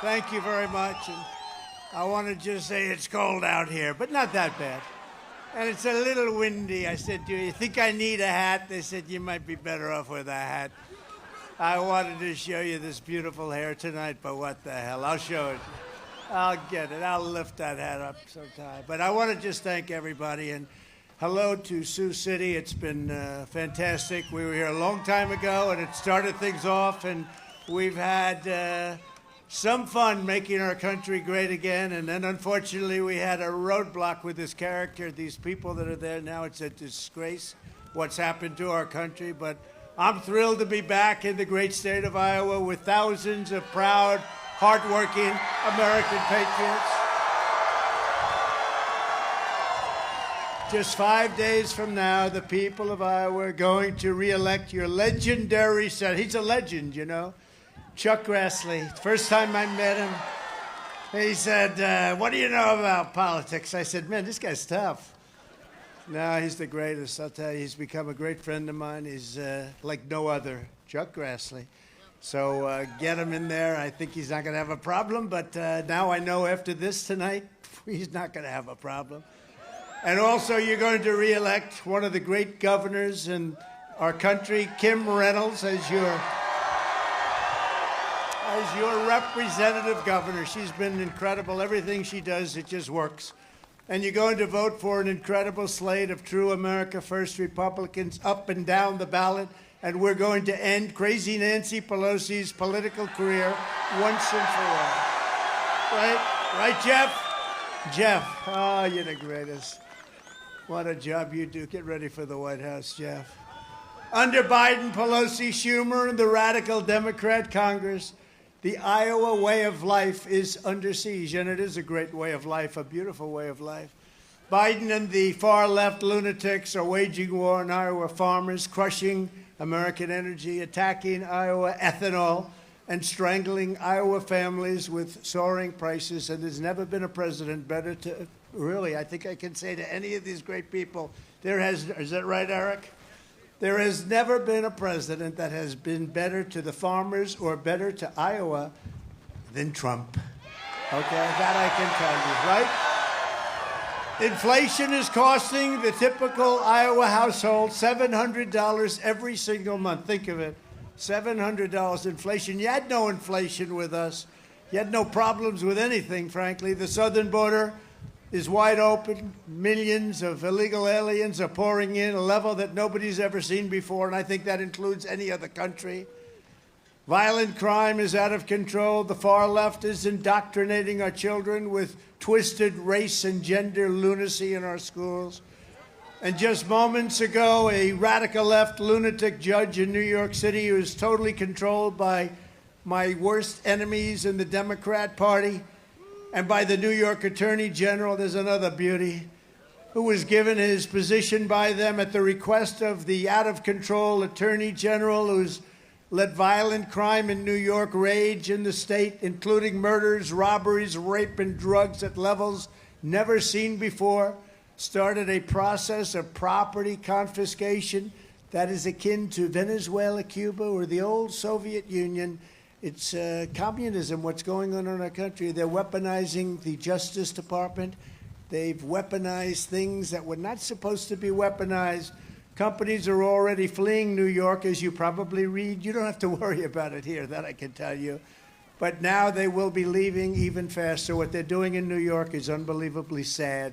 Thank you very much. And I want to just say it's cold out here, but not that bad. And it's a little windy. I said, do you think I need a hat? They said, you might be better off with a hat. I wanted to show you this beautiful hair tonight, but what the hell? I'll show it. I'll get it. I'll lift that hat up sometime. But I want to just thank everybody. And hello to Sioux City. It's been fantastic. We were here a long time ago, and it started things off. And we've had some fun making our country great again. And then, unfortunately, we had a roadblock with this character, these people that are there now. It's a disgrace what's happened to our country. But I'm thrilled to be back in the great state of Iowa with thousands of proud, hardworking American patriots. Just 5 days from now, the people of Iowa are going to re-elect your legendary senator. He's a legend, you know, Chuck Grassley. First time I met him, he said, what do you know about politics? I said, man, this guy's tough. No, he's the greatest. I'll tell you, he's become a great friend of mine. He's like no other, Chuck Grassley. So get him in there. I think he's not going to have a problem, but now I know after this tonight, he's not going to have a problem. And also, you're going to re-elect one of the great governors in our country, Kim Reynolds, as your representative governor. She's been incredible. Everything she does, it just works. And you're going to vote for an incredible slate of true America First Republicans up and down the ballot. And we're going to end crazy Nancy Pelosi's political career once and for all. Right? Right, Jeff? Jeff, oh, you're the greatest. What a job you do. Get ready for the White House, Jeff. Under Biden, Pelosi, Schumer, and the radical Democrat Congress, the Iowa way of life is under siege, and it is a great way of life, a beautiful way of life. Biden and the far-left lunatics are waging war on Iowa farmers, crushing American energy, attacking Iowa ethanol, and strangling Iowa families with soaring prices. And there's never been a president better to, really, I think I can say to any of these great people, is that right, Eric? There has never been a president that has been better to the farmers or better to Iowa than Trump. Okay, that I can tell you, right? Inflation is costing the typical Iowa household $700 every single month. Think of it, $700 inflation. You had no inflation with us. You had no problems with anything, frankly. The southern border is wide open. Millions of illegal aliens are pouring in, a level that nobody's ever seen before, and I think that includes any other country. Violent crime is out of control. The far left is indoctrinating our children with twisted race and gender lunacy in our schools. And just moments ago, a radical left lunatic judge in New York City who is totally controlled by my worst enemies in the Democrat Party and by the New York Attorney General, there's another beauty, who was given his position by them at the request of the out-of-control Attorney General who's let violent crime in New York rage in the state, including murders, robberies, rape, and drugs at levels never seen before, started a process of property confiscation that is akin to Venezuela, Cuba, or the old Soviet Union. It's communism, what's going on in our country. They're weaponizing the Justice Department. They've weaponized things that were not supposed to be weaponized. Companies are already fleeing New York, as you probably read. You don't have to worry about it here, that I can tell you. But now they will be leaving even faster. What they're doing in New York is unbelievably sad.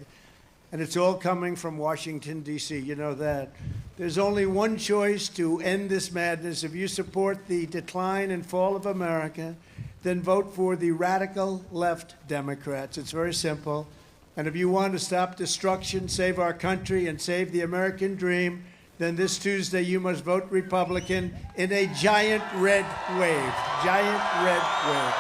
And it's all coming from Washington, D.C. You know that. There's only one choice to end this madness. If you support the decline and fall of America, then vote for the radical left Democrats. It's very simple. And if you want to stop destruction, save our country, and save the American dream, then this Tuesday you must vote Republican in a giant red wave. Giant red wave.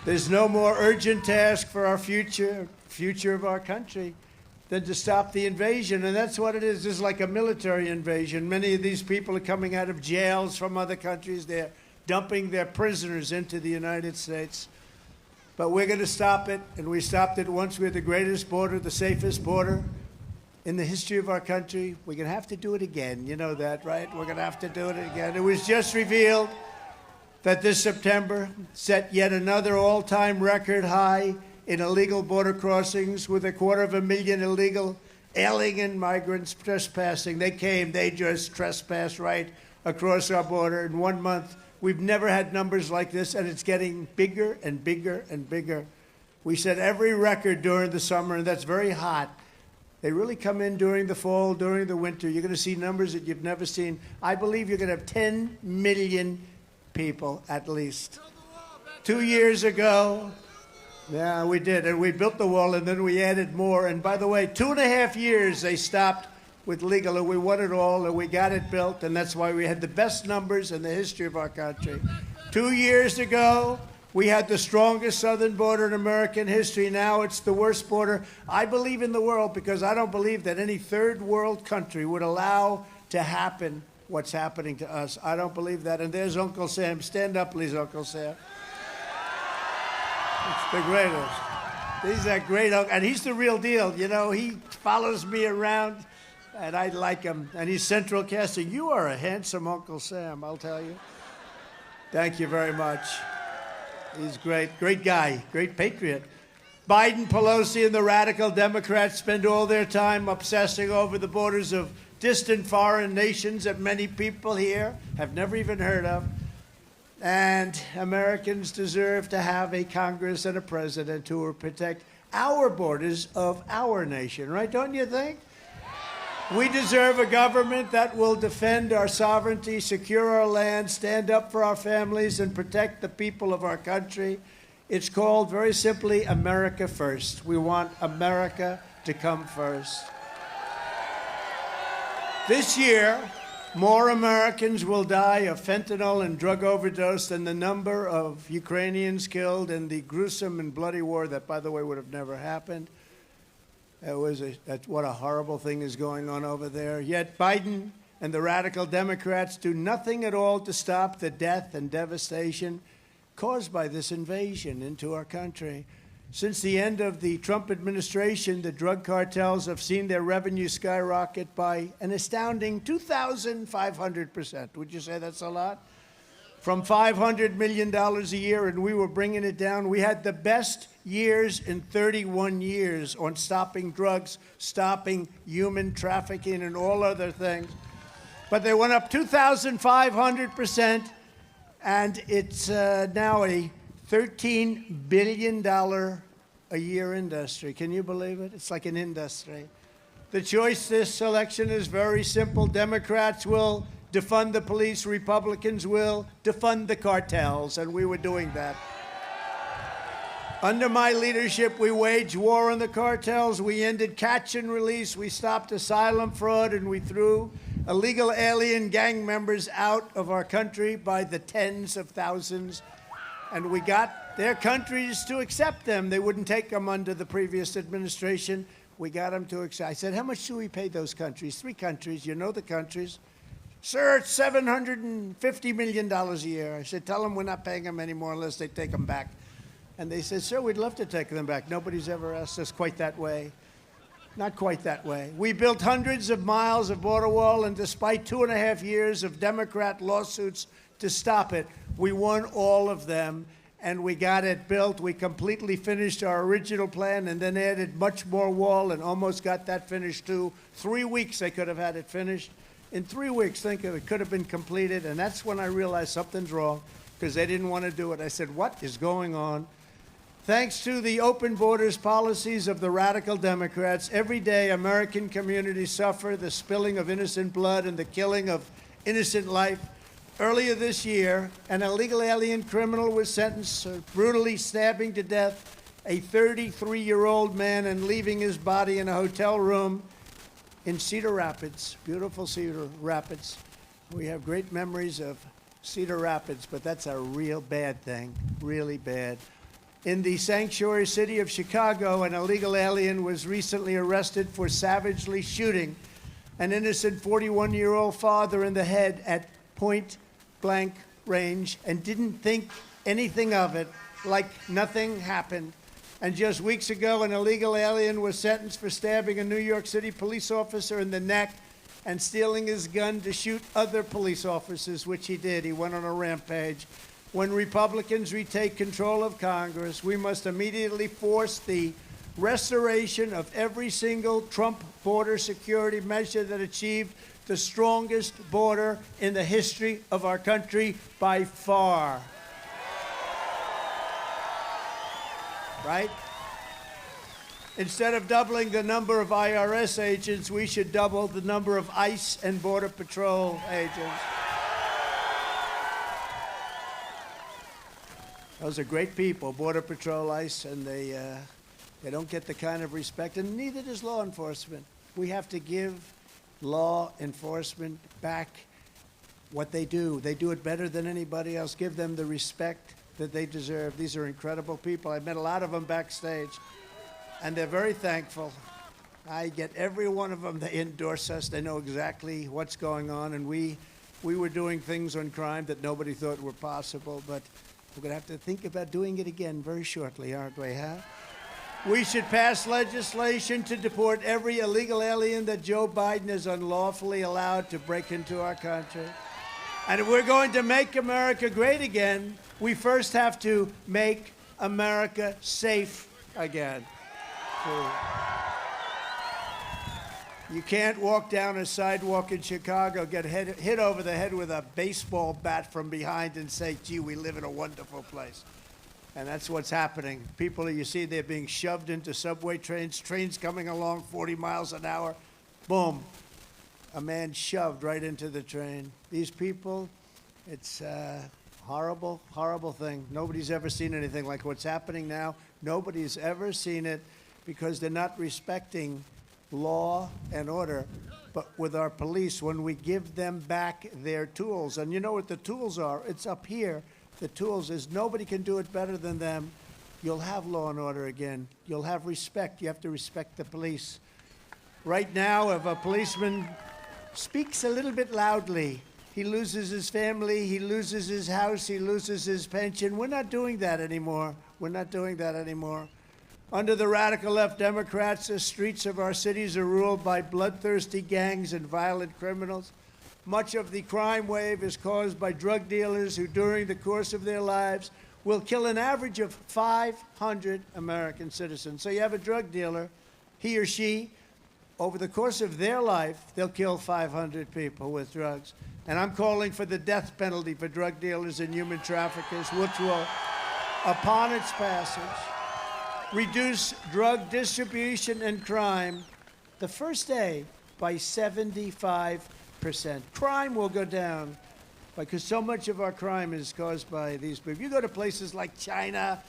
There's no more urgent task for our future of our country than to stop the invasion. And that's what it is. This is like a military invasion. Many of these people are coming out of jails from other countries. They're dumping their prisoners into the United States. But we're going to stop it, and we stopped it once. We're the greatest border, the safest border in the history of our country. We're going to have to do it again. You know that, right? We're going to have to do it again. It was just revealed that this September set yet another all-time record high in illegal border crossings, with 250,000 illegal alien migrants trespassing. They came, they just trespassed right across our border in 1 month. We've never had numbers like this, and it's getting bigger and bigger and bigger. We set every record during the summer, and that's very hot. They really come in during the fall, during the winter. You're going to see numbers that you've never seen. I believe you're going to have 10 million people at least. 2 years ago, yeah, we did, and we built the wall, and then we added more. And by the way, 2.5 years they stopped with legal, and we won it all, and we got it built, and that's why we had the best numbers in the history of our country. 2 years ago, we had the strongest southern border in American history. Now it's the worst border, I believe, in the world, because I don't believe that any third world country would allow to happen what's happening to us. I don't believe that. And there's Uncle Sam. Stand up, please, Uncle Sam. It's the greatest. He's that great uncle, and he's the real deal. You know, he follows me around, and I like him. And he's central casting. You are a handsome Uncle Sam, I'll tell you. Thank you very much. He's great. Great guy. Great patriot. Biden, Pelosi, and the radical Democrats spend all their time obsessing over the borders of distant foreign nations that many people here have never even heard of. And Americans deserve to have a Congress and a president who will protect our borders of our nation, right? Don't you think? We deserve a government that will defend our sovereignty, secure our land, stand up for our families, and protect the people of our country. It's called, very simply, America First. We want America to come first. This year, more Americans will die of fentanyl and drug overdose than the number of Ukrainians killed in the gruesome and bloody war that, by the way, would have never happened. What a horrible thing is going on over there. Yet Biden and the radical Democrats do nothing at all to stop the death and devastation caused by this invasion into our country. Since the end of the Trump administration, the drug cartels have seen their revenue skyrocket by an astounding 2,500%. Would you say that's a lot? From $500 million a year, and we were bringing it down. We had the best years in 31 years on stopping drugs, stopping human trafficking, and all other things. But they went up 2,500%, and it's now a $13 billion a year industry. Can you believe it? It's like an industry. The choice this election is very simple. Democrats will defund the police. Republicans will defund the cartels, and we were doing that. Under my leadership, we waged war on the cartels. We ended catch and release. We stopped asylum fraud, and we threw illegal alien gang members out of our country by the tens of thousands. And we got their countries to accept them. They wouldn't take them under the previous administration. We got them to accept. I said, how much do we pay those countries? 3 countries. You know the countries. Sir, it's $750 million a year. I said, tell them we're not paying them anymore unless they take them back. And they said, sir, we'd love to take them back. Nobody's ever asked us quite that way. Not quite that way. We built hundreds of miles of border wall, and despite 2.5 years of Democrat lawsuits to stop it, we won all of them, and we got it built. We completely finished our original plan and then added much more wall and almost got that finished too. 3 weeks they could have had it finished. In 3 weeks, think of it, could have been completed, and that's when I realized something's wrong, because they didn't want to do it. I said, what is going on? Thanks to the open borders policies of the radical Democrats, every day American communities suffer the spilling of innocent blood and the killing of innocent life. Earlier this year, an illegal alien criminal was sentenced for brutally stabbing to death a 33-year-old man and leaving his body in a hotel room in Cedar Rapids, beautiful Cedar Rapids. We have great memories of Cedar Rapids, but that's a real bad thing, really bad. In the sanctuary city of Chicago, an illegal alien was recently arrested for savagely shooting an innocent 41-year-old father in the head at point-blank range and didn't think anything of it, like nothing happened. And just weeks ago, an illegal alien was sentenced for stabbing a New York City police officer in the neck and stealing his gun to shoot other police officers, which he did. He went on a rampage. When Republicans retake control of Congress, we must immediately force the restoration of every single Trump border security measure that achieved the strongest border in the history of our country by far. Right? Instead of doubling the number of IRS agents, we should double the number of ICE and Border Patrol agents. Those are great people, Border Patrol, ICE, and they don't get the kind of respect, and neither does law enforcement. We have to give law enforcement back what they do. They do it better than anybody else. Give them the respect that they deserve. These are incredible people. I met a lot of them backstage, and they're very thankful. I get every one of them. They endorse us. They know exactly what's going on, and we were doing things on crime that nobody thought were possible, but we're going to have to think about doing it again very shortly, aren't we, huh? We should pass legislation to deport every illegal alien that Joe Biden is unlawfully allowed to break into our country. And if we're going to make America great again, we first have to make America safe again. You can't walk down a sidewalk in Chicago, get hit over the head with a baseball bat from behind and say, gee, we live in a wonderful place. And that's what's happening. People, you see, they're being shoved into subway trains, trains coming along 40 miles an hour. Boom. A man shoved right into the train. These people, it's a horrible, horrible thing. Nobody's ever seen anything like what's happening now. Nobody's ever seen it because they're not respecting law and order. But with our police, when we give them back their tools, and you know what the tools are? It's up here. The tools is nobody can do it better than them. You'll have law and order again. You'll have respect. You have to respect the police. Right now, if a policeman speaks a little bit loudly, he loses his family, he loses his house, he loses his pension. We're not doing that anymore. We're not doing that anymore. Under the radical left Democrats, the streets of our cities are ruled by bloodthirsty gangs and violent criminals. Much of the crime wave is caused by drug dealers who, during the course of their lives, will kill an average of 500 American citizens. So you have a drug dealer, he or she, over the course of their life, they'll kill 500 people with drugs. And I'm calling for the death penalty for drug dealers and human traffickers, which will, upon its passage, reduce drug distribution and crime the first day by 75%. Crime will go down because so much of our crime is caused by these people. You go to places like China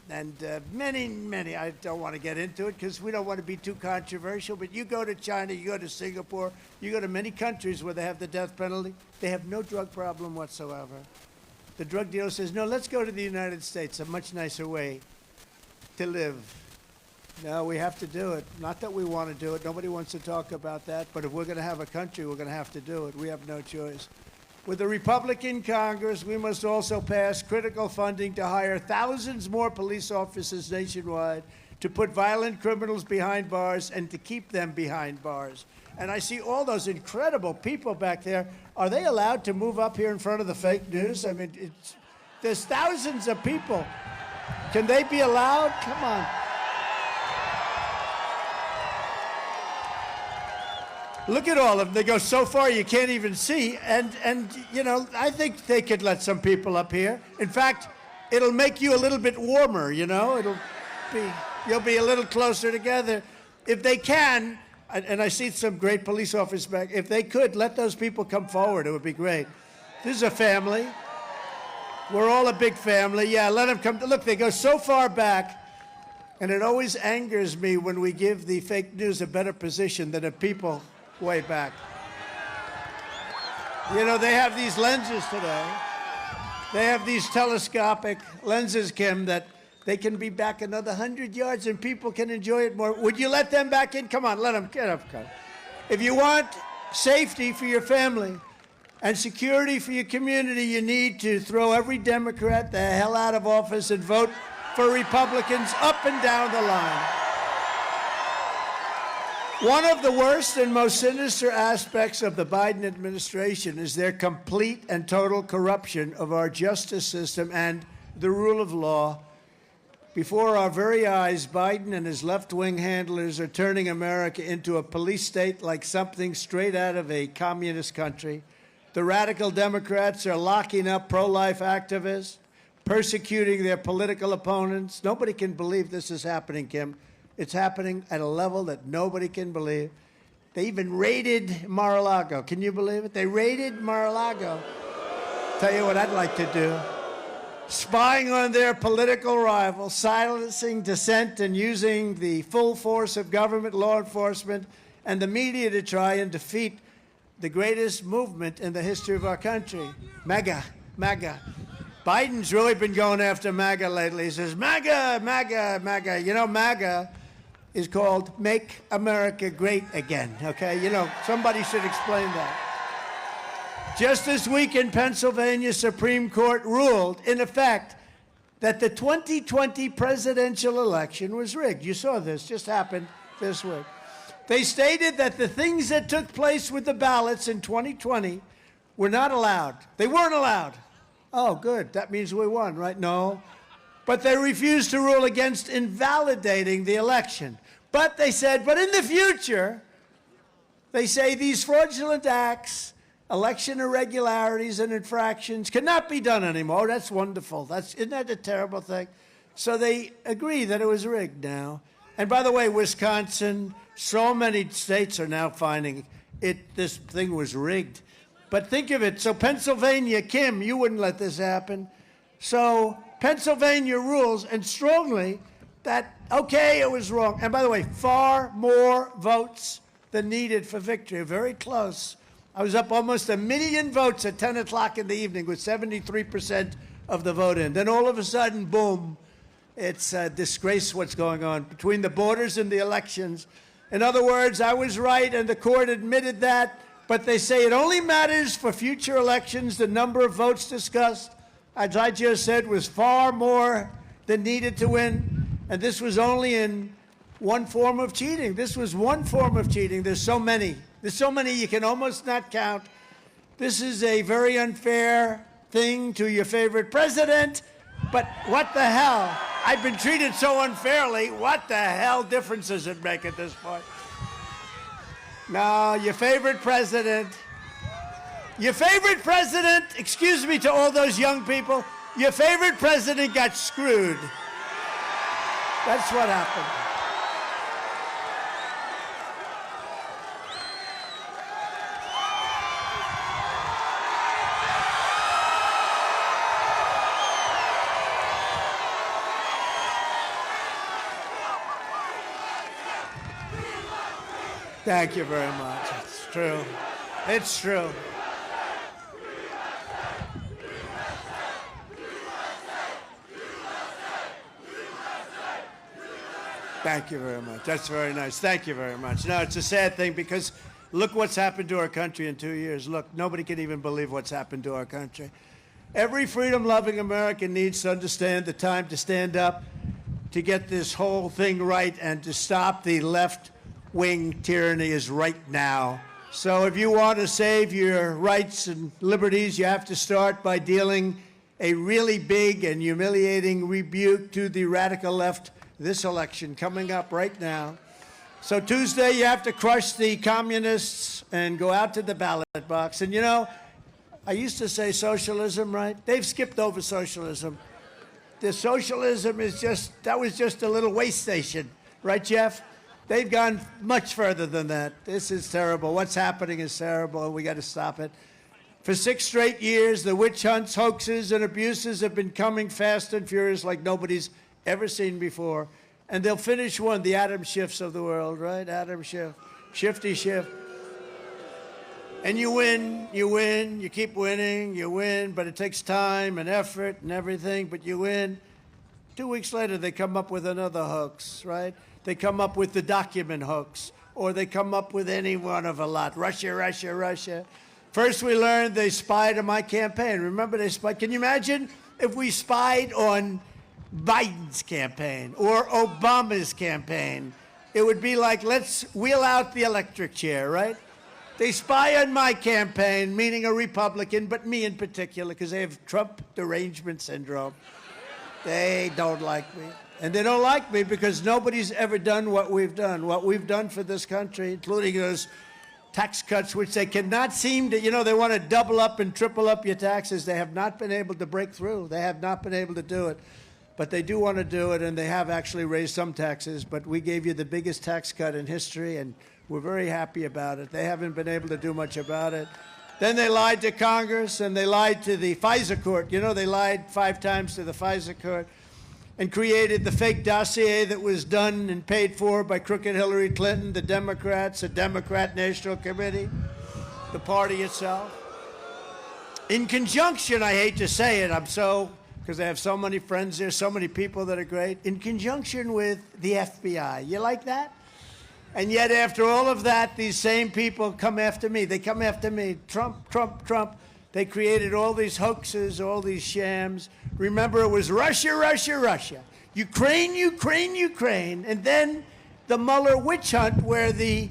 and many, I don't want to get into it because we don't want to be too controversial, but you go to China, you go to Singapore, you go to many countries where they have the death penalty, they have no drug problem whatsoever. The drug dealer says, no, let's go to the United States, a much nicer way to live. No, we have to do it. Not that we want to do it. Nobody wants to talk about that. But if we're going to have a country, we're going to have to do it. We have no choice. With a Republican Congress, we must also pass critical funding to hire thousands more police officers nationwide, to put violent criminals behind bars and to keep them behind bars. And I see all those incredible people back there. Are they allowed to move up here in front of the fake news? I mean, there's thousands of people. Can they be allowed? Come on. Look at all of them. They go so far you can't even see. And you know, I think they could let some people up here. In fact, it'll make you a little bit warmer, you know. You'll be a little closer together. If they can, and I see some great police officers back, if they could, let those people come forward. It would be great. This is a family. We're all a big family. Yeah, let them come. Look, they go so far back. And it always angers me when we give the fake news a better position than the people way back. You know, they have these lenses today. They have these telescopic lenses, Kim, that they can be back another 100 yards and people can enjoy it more. Would you let them back in? Come on, let them get up. Come. If you want safety for your family and security for your community, you need to throw every Democrat the hell out of office and vote for Republicans up and down the line. One of the worst and most sinister aspects of the Biden administration is their complete and total corruption of our justice system and the rule of law. Before our very eyes, Biden and his left-wing handlers are turning America into a police state like something straight out of a communist country. The radical Democrats are locking up pro-life activists, persecuting their political opponents. Nobody can believe this is happening, Kim. It's happening at a level that nobody can believe. They even raided Mar-a-Lago. Can you believe it? They raided Mar-a-Lago. Tell you what I'd like to do. Spying on their political rivals, silencing dissent, and using the full force of government, law enforcement, and the media to try and defeat the greatest movement in the history of our country. MAGA, MAGA. Biden's really been going after MAGA lately. He says, MAGA, MAGA, MAGA. You know, MAGA is called Make America Great Again, okay? You know, somebody should explain that. Just this week in Pennsylvania, Supreme Court ruled, in effect, that the 2020 presidential election was rigged. You saw this, just happened this week. They stated that the things that took place with the ballots in 2020 were not allowed. They weren't allowed. Oh, good. That means we won, right? No. But they refused to rule against invalidating the election. But they said, but in the future, they say these fraudulent acts, election irregularities and infractions cannot be done anymore. That's wonderful. Isn't that a terrible thing? So they agree that it was rigged now. And by the way, Wisconsin, so many states are now finding this thing was rigged. But think of it. So Pennsylvania, Kim, you wouldn't let this happen. So Pennsylvania rules, and strongly, that, okay, it was wrong. And by the way, far more votes than needed for victory. Very close. I was up almost 1 million votes at 10 o'clock in the evening with 73% of the vote in. Then all of a sudden, boom, it's a disgrace what's going on between the borders and the elections. In other words, I was right, and the court admitted that, but they say it only matters for future elections. The number of votes discussed, as I just said, was far more than needed to win, and this was only in one form of cheating. This was one form of cheating. There's so many. There's so many you can almost not count. This is a very unfair thing to your favorite president, but what the hell? I've been treated so unfairly. What the hell difference does it make at this point? No, your favorite president, excuse me to all those young people, your favorite president got screwed. That's what happened. Thank you very much. It's true. It's true. Thank you very much. That's very nice. Thank you very much. No, it's a sad thing because look what's happened to our country in 2 years. Look, nobody can even believe what's happened to our country. Every freedom-loving American needs to understand the time to stand up, to get this whole thing right, and to stop the left-wing tyranny is right now. So if you want to save your rights and liberties, you have to start by dealing a really big and humiliating rebuke to the radical left this election coming up right now. So Tuesday, you have to crush the communists and go out to the ballot box. And you know, I used to say socialism, right? They've skipped over socialism. The socialism is that was just a little way station, right, Jeff? They've gone much further than that. This is terrible. What's happening is terrible, and we got to stop it. For 6 straight years, the witch hunts, hoaxes, and abuses have been coming fast and furious like nobody's ever seen before. And they'll finish one, the Adam Schiffs of the world, right? Adam Schiff, Shifty Schiff. And you win, you keep winning, you win, but it takes time and effort and everything, but you win. 2 weeks later, they come up with another hoax, right? They come up with the document hoax, or they come up with any one of a lot. Russia, Russia, Russia. First, we learned they spied on my campaign. Remember, they spied. Can you imagine if we spied on Biden's campaign or Obama's campaign. It would be like, let's wheel out the electric chair, right? They spy on my campaign, meaning a Republican, but me in particular, because they have Trump derangement syndrome. They don't like me. And they don't like me because nobody's ever done what we've done for this country, including those tax cuts, which they cannot seem to, they want to double up and triple up your taxes. They have not been able to break through. They have not been able to do it. But they do want to do it, and they have actually raised some taxes. But we gave you the biggest tax cut in history, and we're very happy about it. They haven't been able to do much about it. Then they lied to Congress, and they lied to the FISA court. They lied 5 times to the FISA court and created the fake dossier that was done and paid for by crooked Hillary Clinton, the Democrats, the Democrat National Committee, the party itself. In conjunction, I hate to say it, because I have so many friends there, so many people that are great, in conjunction with the FBI. You like that? And yet, after all of that, these same people come after me. They come after me. Trump, Trump, Trump. They created all these hoaxes, all these shams. Remember, it was Russia, Russia, Russia. Ukraine, Ukraine, Ukraine. And then the Mueller witch hunt, where the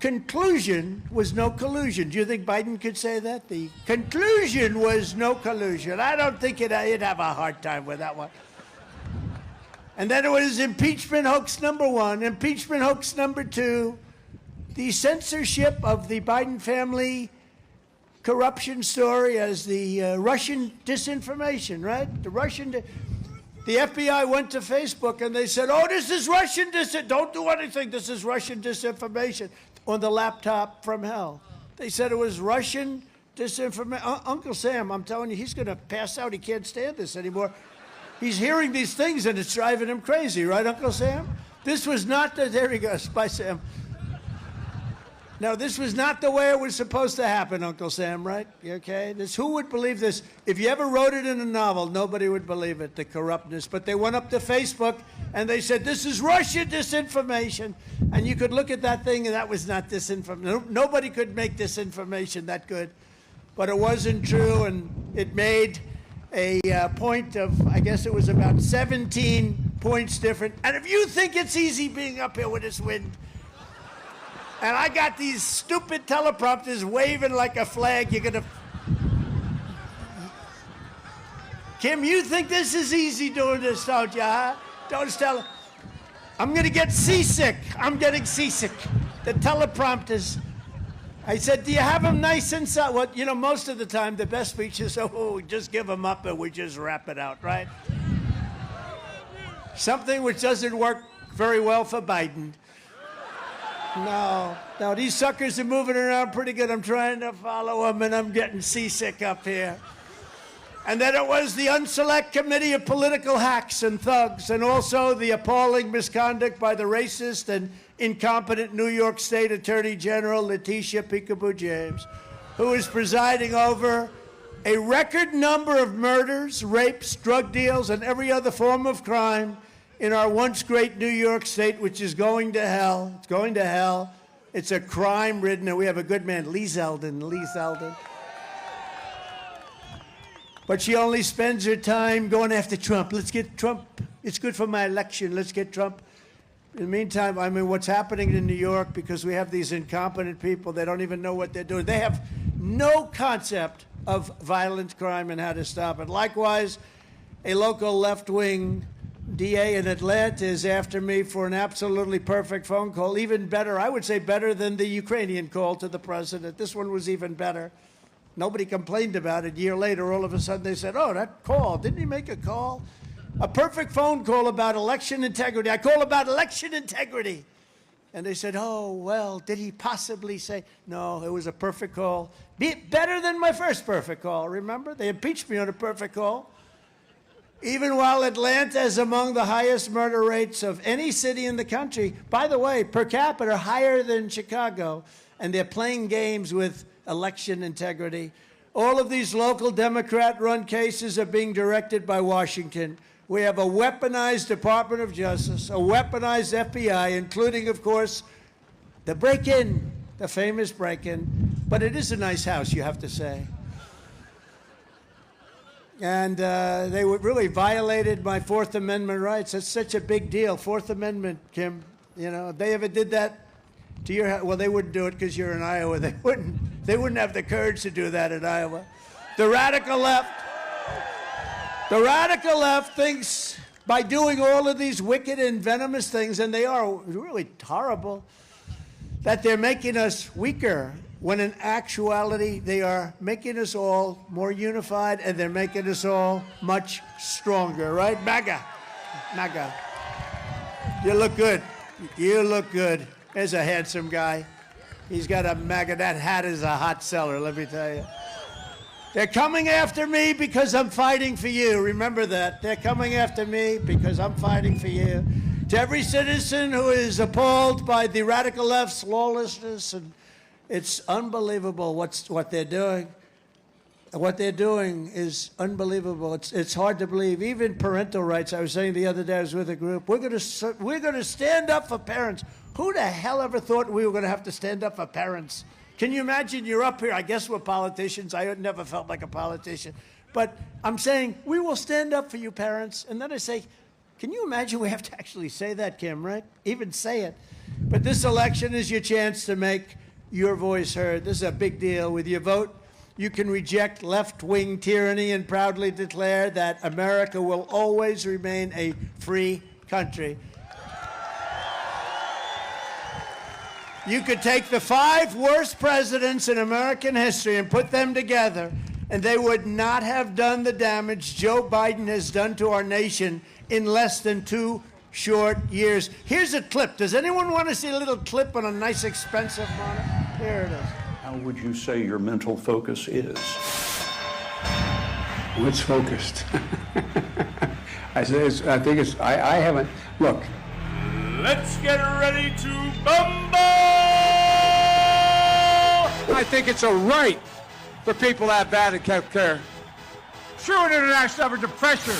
conclusion was no collusion. Do you think Biden could say that? The conclusion was no collusion. I don't think he'd have a hard time with that one. And then it was impeachment hoax number 1, impeachment hoax number 2, the censorship of the Biden family corruption story as the Russian disinformation, right? The FBI went to Facebook and they said, oh, this is Russian disinformation. Don't do anything. This is Russian disinformation on the laptop from hell. They said it was Russian disinformation. Uncle Sam, I'm telling you, he's going to pass out. He can't stand this anymore. He's hearing these things and it's driving him crazy, right, Uncle Sam? This was not there he goes. Bye, Sam. No, this was not the way it was supposed to happen, Uncle Sam, right? Okay? Who would believe this? If you ever wrote it in a novel, nobody would believe it, the corruptness. But they went up to Facebook and they said, this is Russian disinformation. And you could look at that thing and that was not disinformation. Nobody could make disinformation that good. But it wasn't true, and it made a point of, I guess it was about 17 points different. And if you think it's easy being up here with this wind, and I got these stupid teleprompters waving like a flag, you're gonna... Kim, you think this is easy doing this, don't you, huh? Don't tell... I'm gonna get seasick. I'm getting seasick. The teleprompters. I said, do you have them nice inside? Well, most of the time, the best speeches, we just give them up and we just wrap it out, right? Something which doesn't work very well for Biden. No, these suckers are moving around pretty good. I'm trying to follow them, and I'm getting seasick up here. And then it was the Unselect Committee of Political Hacks and Thugs, and also the appalling misconduct by the racist and incompetent New York State Attorney General Letitia Peekaboo James, who is presiding over a record number of murders, rapes, drug deals, and every other form of crime in our once great New York State, which is going to hell. It's going to hell. It's a crime-ridden, and we have a good man, Lee Zeldin. But she only spends her time going after Trump. Let's get Trump. It's good for my election. Let's get Trump. In the meantime, what's happening in New York, because we have these incompetent people, they don't even know what they're doing. They have no concept of violent crime and how to stop it. Likewise, a local left-wing DA in Atlanta is after me for an absolutely perfect phone call, even better. I would say better than the Ukrainian call to the president. This one was even better. Nobody complained about it. A year later, all of a sudden they said, oh, that call, didn't he make a call? A perfect phone call about election integrity. I call about election integrity. And they said, oh, well, did he possibly say? No, it was a perfect call. Better than my first perfect call, remember? They impeached me on a perfect call. Even while Atlanta is among the highest murder rates of any city in the country, by the way, per capita, higher than Chicago, and they're playing games with election integrity. All of these local Democrat-run cases are being directed by Washington. We have a weaponized Department of Justice, a weaponized FBI, including, of course, the break-in, the famous break-in. But it is a nice house, you have to say. And they really violated my Fourth Amendment rights. That's such a big deal. Fourth Amendment, Kim. You know, if they ever did that to your house, well, they wouldn't do it because you're in Iowa. They wouldn't have the courage to do that in Iowa. The radical left thinks by doing all of these wicked and venomous things, and they are really horrible, that they're making us weaker, when in actuality they are making us all more unified, and they're making us all much stronger, right? MAGA. MAGA. You look good. You look good. There's a handsome guy. He's got a MAGA. That hat is a hot seller, let me tell you. They're coming after me because I'm fighting for you. Remember that. They're coming after me because I'm fighting for you. To every citizen who is appalled by the radical left's lawlessness, and it's unbelievable what they're doing. What they're doing is unbelievable. It's hard to believe. Even parental rights. I was saying the other day, I was with a group. We're going to stand up for parents. Who the hell ever thought we were going to have to stand up for parents? Can you imagine? You're up here. I guess we're politicians. I never felt like a politician, but I'm saying we will stand up for you, parents. And then I say, can you imagine we have to actually say that, Kim? Right? Even say it. But this election is your chance to make your voice heard. This is a big deal. With your vote, you can reject left-wing tyranny and proudly declare that America will always remain a free country. You could take the 5 worst presidents in American history and put them together, and they would not have done the damage Joe Biden has done to our nation in less than 2 short years. Here's a clip. Does anyone want to see a little clip on a nice, expensive monitor? Here it is. How would you say your mental focus is? What's focused? I haven't, look. Let's get ready to bumble! I think it's a right for people to have bad health care. Sure, an international under pressure.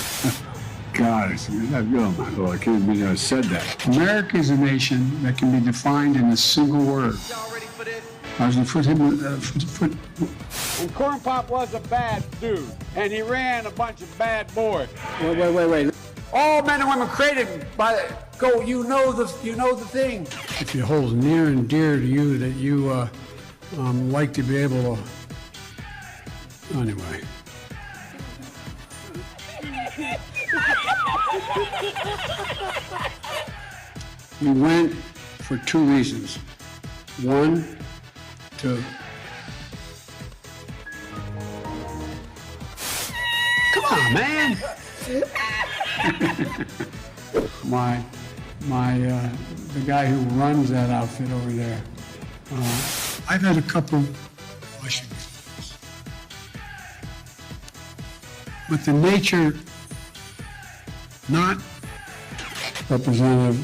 God, I can't believe I said that. America is a nation that can be defined in a single word. Y'all ready for this? I was going to And Corn Pop was a bad dude, and he ran a bunch of bad boys. Wait. All men and women created by you know the thing. If you hold near and dear to you that you like to be able to, anyway. We went for 2 reasons. One, to come on, man. The guy who runs that outfit over there. I've had a couple washing machines, but the nature, not Representative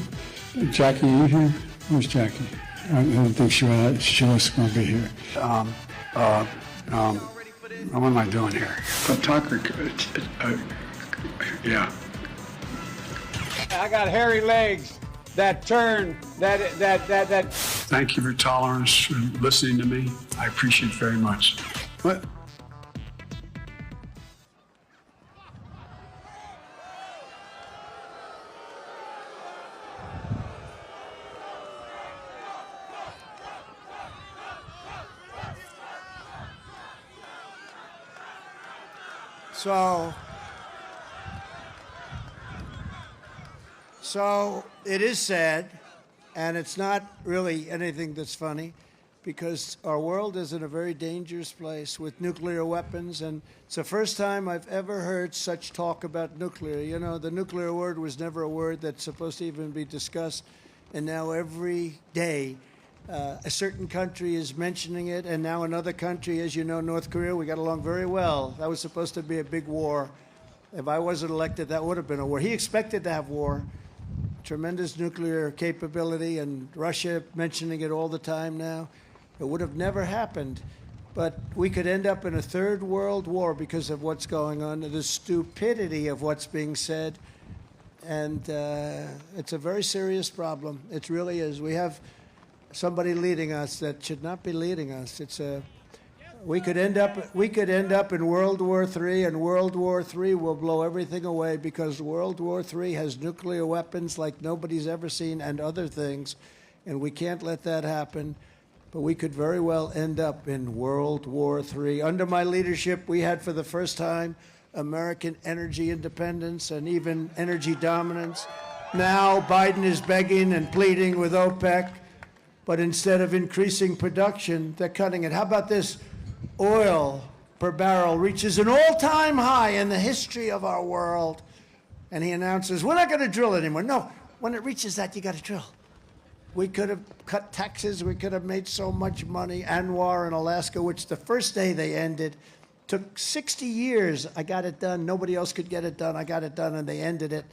Jackie, are you here? Where's Jackie? I don't think she was going to be here. What am I doing here? Tucker, yeah. I got hairy legs that turn, that. Thank you for tolerance and listening to me. I appreciate it very much. What? So it is sad, and it's not really anything that's funny, because our world is in a very dangerous place with nuclear weapons, and it's the first time I've ever heard such talk about nuclear. You know, the nuclear word was never a word that's supposed to even be discussed, and now every day a certain country is mentioning it, and now another country, as you know, North Korea, we got along very well. That was supposed to be a big war. If I wasn't elected, that would have been a war. He expected to have war. Tremendous nuclear capability, and Russia mentioning it all the time now. It would have never happened. But we could end up in a third world war because of what's going on, the stupidity of what's being said. And it's a very serious problem. It really is. We have somebody leading us that should not be leading us. We could end up in World War III, and World War III will blow everything away because World War III has nuclear weapons like nobody's ever seen and other things, and we can't let that happen. But we could very well end up in World War III. Under my leadership, we had for the first time American energy independence and even energy dominance. Now Biden is begging and pleading with OPEC, but instead of increasing production, they're cutting it. How about this? Oil per barrel reaches an all-time high in the history of our world. And he announces, we're not going to drill anymore. No, when it reaches that, you got to drill. We could have cut taxes. We could have made so much money. Anwar in Alaska, which the first day they ended, took 60 years. I got it done. Nobody else could get it done. I got it done, and they ended it.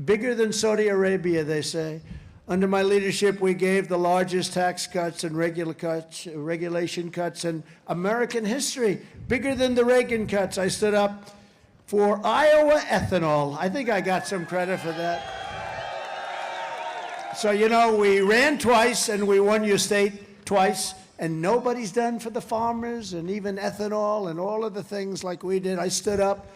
Bigger than Saudi Arabia, they say. Under my leadership, we gave the largest tax cuts and regulation cuts in American history, bigger than the Reagan cuts. I stood up for Iowa ethanol. I think I got some credit for that. So, you know, we ran twice and we won your state twice, and nobody's done for the farmers and even ethanol and all of the things like we did. I stood up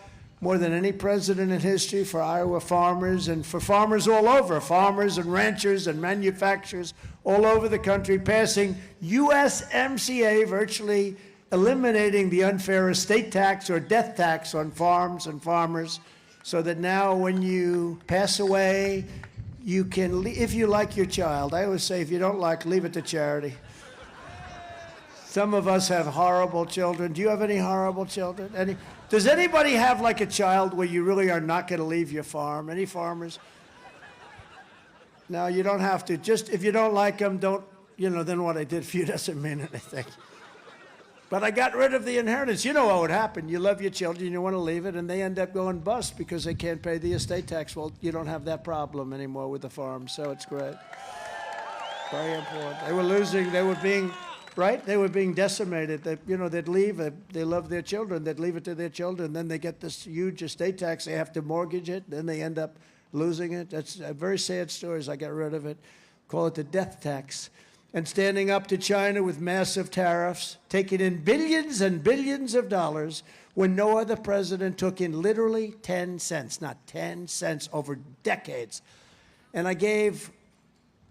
more than any president in history for Iowa farmers and for farmers all over, farmers and ranchers and manufacturers all over the country, passing USMCA, virtually eliminating the unfair estate tax or death tax on farms and farmers, so that now when you pass away, you can, if you like your child, I always say if you don't like, leave it to charity. Some of us have horrible children. Do you have any horrible children? Does anybody have like a child where you really are not going to leave your farm? Any farmers? No, you don't have to. Just if you don't like them, don't, you know, then what I did for you doesn't mean anything. But I got rid of the inheritance. You know what would happen. You love your children, you want to leave it, and they end up going bust because they can't pay the estate tax. Well, you don't have that problem anymore with the farm, so it's great. Very important. They were losing, they were being... Right? They were being decimated. They'd leave. They love their children. They'd leave it to their children. Then they get this huge estate tax. They have to mortgage it. Then they end up losing it. That's a very sad stories. I got rid of it. Call it the death tax. And standing up to China with massive tariffs, taking in billions and billions of dollars when no other president took in literally 10 cents, not 10 cents over decades. And I gave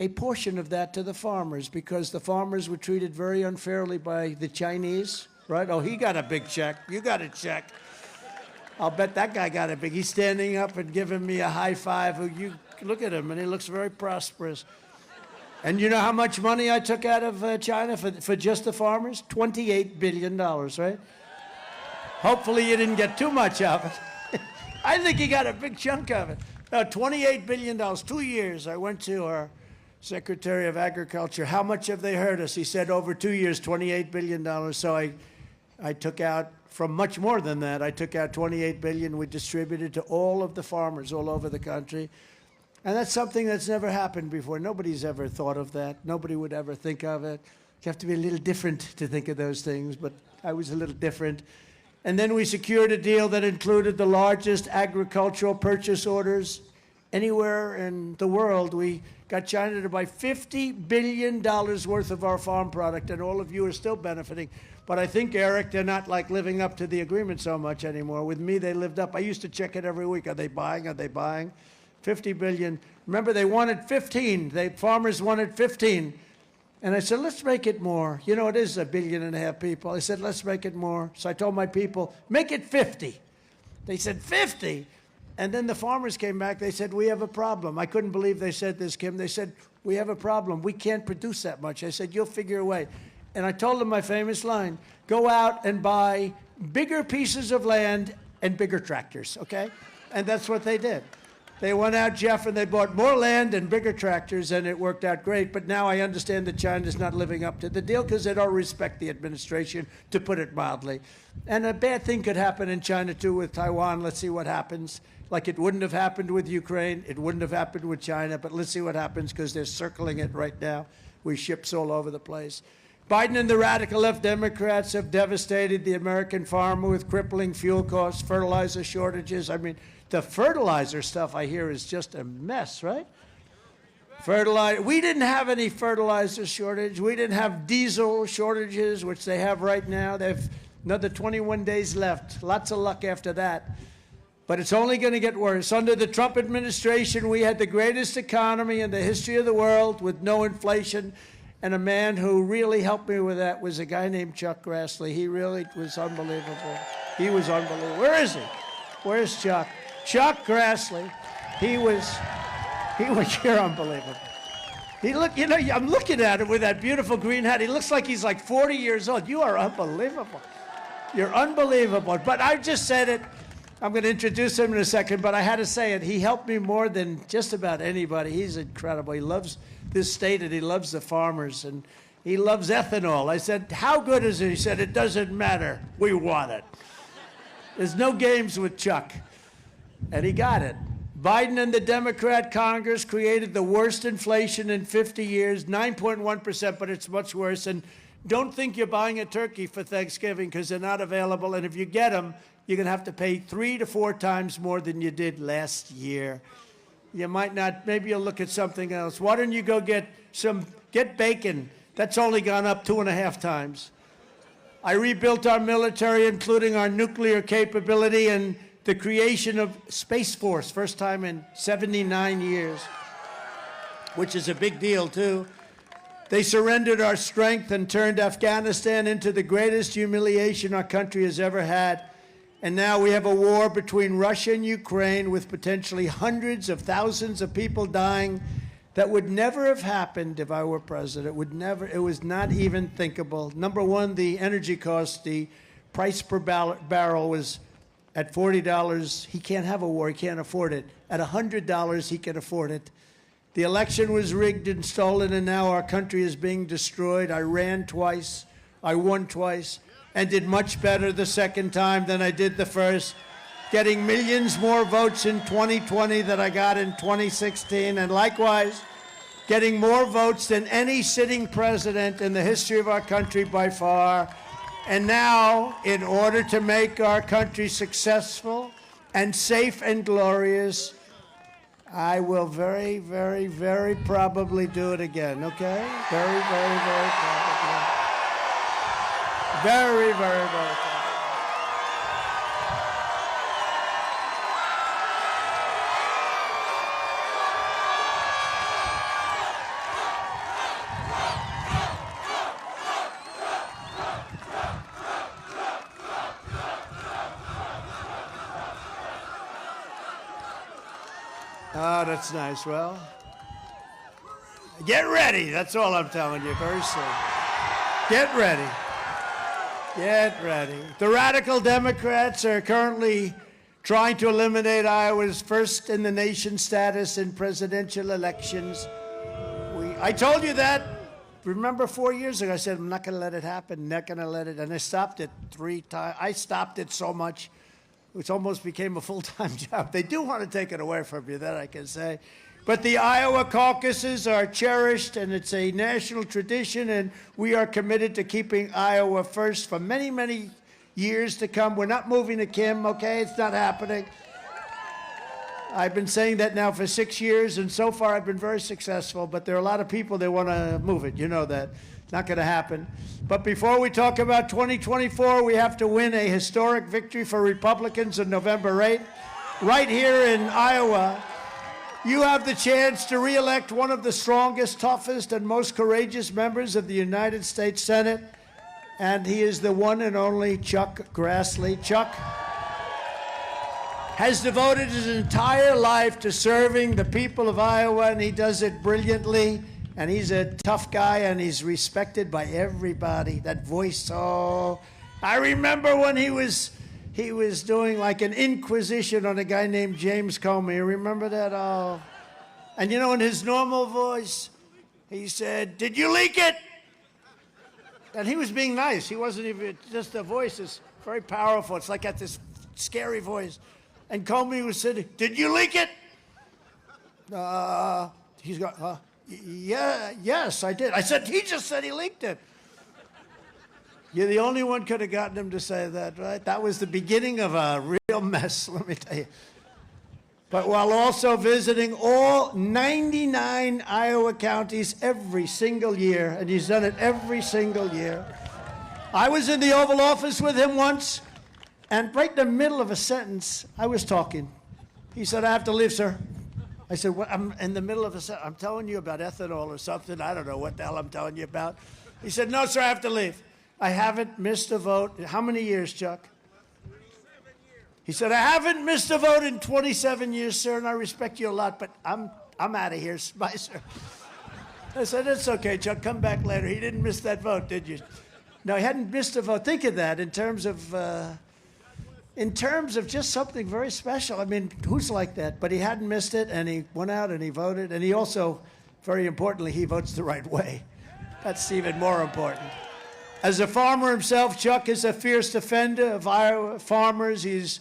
a portion of that to the farmers because the farmers were treated very unfairly by the Chinese, right? Oh, he got a big check. You got a check. I'll bet that guy got a big. He's standing up and giving me a high five. You look at him, and he looks very prosperous. And you know how much money I took out of China for just the farmers? $28 billion, right? Hopefully you didn't get too much of it. I think he got a big chunk of it. No, $28 billion, 2 years. I went to our Secretary of Agriculture, how much have they hurt us? He said over 2 years, $28 billion. So I took out, from much more than that, I took out $28 billion. We distributed to all of the farmers all over the country. And that's something that's never happened before. Nobody's ever thought of that. Nobody would ever think of it. You have to be a little different to think of those things, but I was a little different. And then we secured a deal that included the largest agricultural purchase orders anywhere in the world. We got China to buy $50 billion worth of our farm product, and all of you are still benefiting. But I think, Eric, they're not like living up to the agreement so much anymore. With me, they lived up. I used to check it every week. Are they buying? Are they buying? 50 billion. Remember, they wanted 15. The farmers wanted 15. And I said, let's make it more. You know, it is 1.5 billion people. I said, let's make it more. So I told my people, make it 50. They said, 50? And then the farmers came back. They said, we have a problem. I couldn't believe they said this, Kim. They said, we have a problem. We can't produce that much. I said, you'll figure a way. And I told them my famous line, go out and buy bigger pieces of land and bigger tractors, okay? And that's what they did. They went out, Jeff, and they bought more land and bigger tractors, and it worked out great. But now I understand that China's not living up to the deal because they don't respect the administration, to put it mildly. And a bad thing could happen in China, too, with Taiwan. Let's see what happens. Like it wouldn't have happened with Ukraine. It wouldn't have happened with China. But let's see what happens because they're circling it right now. We ships all over the place. Biden and the radical left Democrats have devastated the American farmer with crippling fuel costs, fertilizer shortages. I mean, the fertilizer stuff I hear is just a mess, right? Fertilizer. We didn't have any fertilizer shortage. We didn't have diesel shortages, which they have right now. They've Another 21 days left. Lots of luck after that. But it's only going to get worse. Under the Trump administration, we had the greatest economy in the history of the world with no inflation. And a man who really helped me with that was a guy named Chuck Grassley. He really was unbelievable. He was unbelievable. Where is he? Where's Chuck? Chuck Grassley. He was, you're unbelievable. I'm looking at him with that beautiful green hat. He looks like he's like 40 years old. You are unbelievable. You're unbelievable. But I just said it. I'm going to introduce him in a second, but I had to say it. He helped me more than just about anybody. He's incredible. He loves this state, and he loves the farmers, and he loves ethanol. I said, how good is it? He said, it doesn't matter. We want it. There's no games with Chuck. And he got it. Biden and the Democrat Congress created the worst inflation in 50 years, 9.1%, but it's much worse. And don't think you're buying a turkey for Thanksgiving because they're not available. And if you get them, you're going to have to pay 3 to 4 times more than you did last year. You might not, maybe you'll look at something else. Why don't you go get bacon? That's only gone up 2.5 times. I rebuilt our military, including our nuclear capability and the creation of Space Force, first time in 79 years, which is a big deal, too. They surrendered our strength and turned Afghanistan into the greatest humiliation our country has ever had. And now we have a war between Russia and Ukraine with potentially hundreds of thousands of people dying. That would never have happened if I were president. It was not even thinkable. Number one, the energy cost, the price per barrel was at $40. He can't have a war, he can't afford it. At $100, he can afford it. The election was rigged and stolen, and now our country is being destroyed. I ran twice, I won twice, and did much better the second time than I did the first, getting millions more votes in 2020 than I got in 2016, and likewise, getting more votes than any sitting president in the history of our country by far. And now, in order to make our country successful and safe and glorious, I will very, very, very probably do it again, okay? Very, very, very probably. Very, very, very probably. Oh, that's nice. Well, get ready. That's all I'm telling you very soon. Get ready. Get ready. The radical Democrats are currently trying to eliminate Iowa's first in the nation status in presidential elections. I told you that. Remember 4 years ago, I said, I'm not going to let it happen, not going to let it. And I stopped it 3 times. I stopped it so much, which almost became a full-time job. They do want to take it away from you, that I can say. But the Iowa caucuses are cherished, and it's a national tradition, and we are committed to keeping Iowa first for many, many years to come. We're not moving to Kim, okay? It's not happening. I've been saying that now for 6 years, and so far I've been very successful, but there are a lot of people that want to move it. You know that. It's not going to happen. But before we talk about 2024, we have to win a historic victory for Republicans on November 8th. Right here in Iowa, you have the chance to re-elect one of the strongest, toughest, and most courageous members of the United States Senate, and he is the one and only Chuck Grassley. Chuck has devoted his entire life to serving the people of Iowa, and he does it brilliantly. And he's a tough guy, and he's respected by everybody. That voice, oh, I remember when he was doing like an inquisition on a guy named James Comey. You remember that? Oh, and you know, in his normal voice, he said, "Did you leak it?" And he was being nice. He wasn't even, just the voice is very powerful. It's like got this scary voice. And Comey was saying, "Did you leak it?" He's got, yeah, yes, I did. I said, he just said he leaked it. You're the only one could have gotten him to say that, right? That was the beginning of a real mess, let me tell you. But while also visiting all 99 Iowa counties every single year, and he's done it every single year. I was in the Oval Office with him once, and right in the middle of a sentence, I was talking. He said, I have to leave, sir. I said, what? I'm in the middle of a sentence. I'm telling you about ethanol or something. I don't know what the hell I'm telling you about. He said, no, sir, I have to leave. I haven't missed a vote. How many years, Chuck? 27 years. He said, I haven't missed a vote in 27 years, sir, and I respect you a lot, but I'm out of here. Bye, sir. I said, it's okay, Chuck. Come back later. He didn't miss that vote, did you? No, he hadn't missed a vote. Think of that in terms of just something very special. I mean, who's like that? But he hadn't missed it, and he went out and he voted. And he also, very importantly, he votes the right way. That's even more important. As a farmer himself, Chuck is a fierce defender of Iowa farmers. He's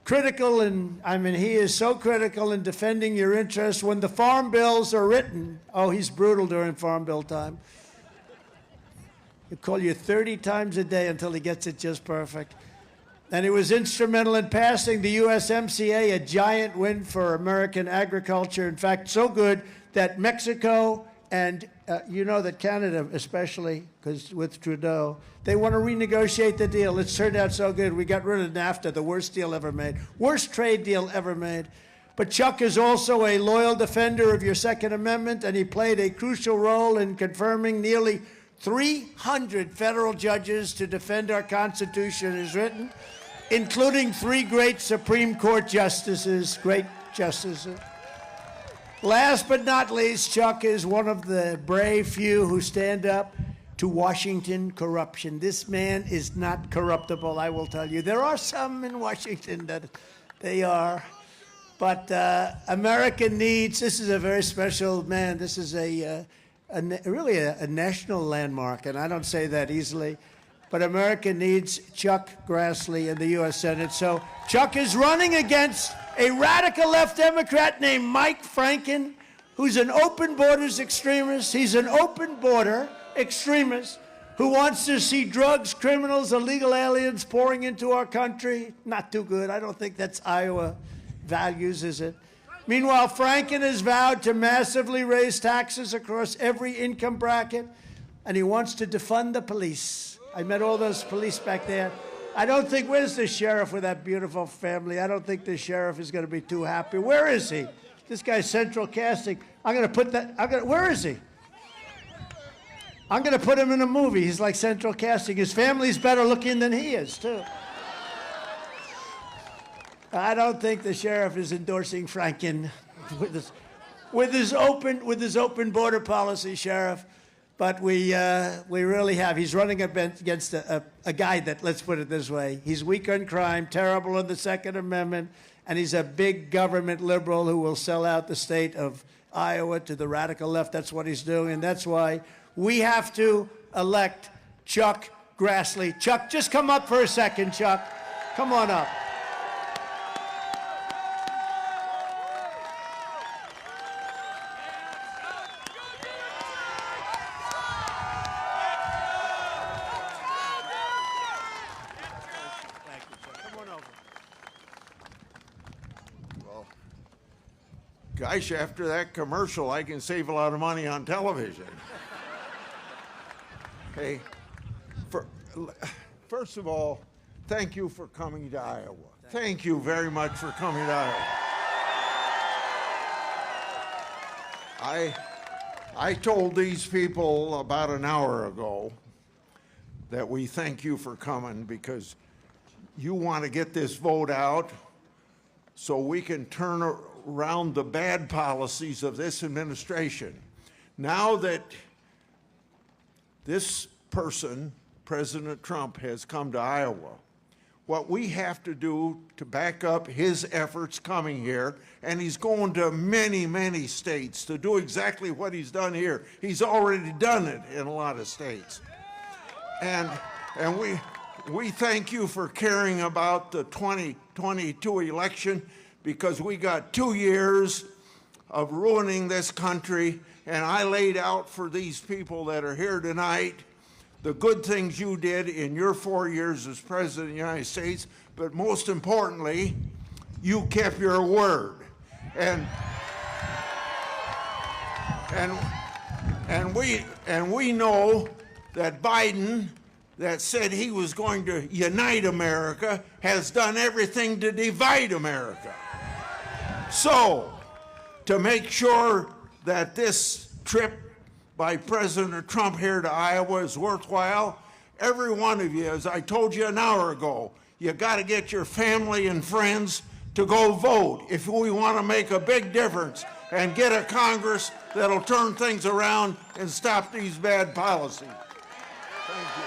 critical, and he is so critical in defending your interests. When the farm bills are written, he's brutal during farm bill time. He'll call you 30 times a day until he gets it just perfect. And he was instrumental in passing the USMCA, a giant win for American agriculture. In fact, so good that Mexico and you know that Canada, especially, because with Trudeau, they want to renegotiate the deal. It's turned out so good. We got rid of NAFTA, the worst deal ever made, worst trade deal ever made. But Chuck is also a loyal defender of your Second Amendment, and he played a crucial role in confirming nearly 300 federal judges to defend our Constitution as written, including 3 great Supreme Court justices, great justices. Last but not least, Chuck is one of the brave few who stand up to Washington corruption. This man is not corruptible, I will tell you. There are some in Washington that they are. But America needs, this is a very special man. This is really a national landmark, and I don't say that easily. But America needs Chuck Grassley in the U.S. Senate. So Chuck is running against a radical left Democrat named Mike Franken, who's an open borders extremist. He's an open border extremist who wants to see drugs, criminals, illegal aliens pouring into our country. Not too good. I don't think that's Iowa values, is it? Meanwhile, Franken has vowed to massively raise taxes across every income bracket, and he wants to defund the police. I met all those police back there. I don't think, where's the sheriff with that beautiful family? I don't think the sheriff is going to be too happy. Where is he? This guy's central casting. I'm going to put that, where is he? I'm going to put him in a movie. He's like central casting. His family's better looking than he is, too. I don't think the sheriff is endorsing Franken with his open border policy, Sheriff. But we really have. He's running against a guy that, let's put it this way, he's weak on crime, terrible on the Second Amendment, and he's a big government liberal who will sell out the state of Iowa to the radical left. That's what he's doing, and that's why we have to elect Chuck Grassley. Chuck, just come up for a second, Chuck. Come on up. Gosh, after that commercial, I can save a lot of money on television. Hey, first of all, thank you for coming to Iowa. Thank you very much for coming to Iowa. I told these people about an hour ago that we thank you for coming because you want to get this vote out so we can turn around the bad policies of this administration. Now that this person, President Trump, has come to Iowa, what we have to do to back up his efforts coming here, and he's going to many, many states to do exactly what he's done here. He's already done it in a lot of states. And we thank you for caring about the 2022 election, because we got 2 years of ruining this country, and I laid out for these people that are here tonight the good things you did in your 4 years as President of the United States, but most importantly, you kept your word. And we know that Biden, that said he was going to unite America has done everything to divide America. So, to make sure that this trip by President Trump here to Iowa is worthwhile, every one of you, as I told you an hour ago, you got to get your family and friends to go vote if we want to make a big difference and get a Congress that'll turn things around and stop these bad policies. Thank you.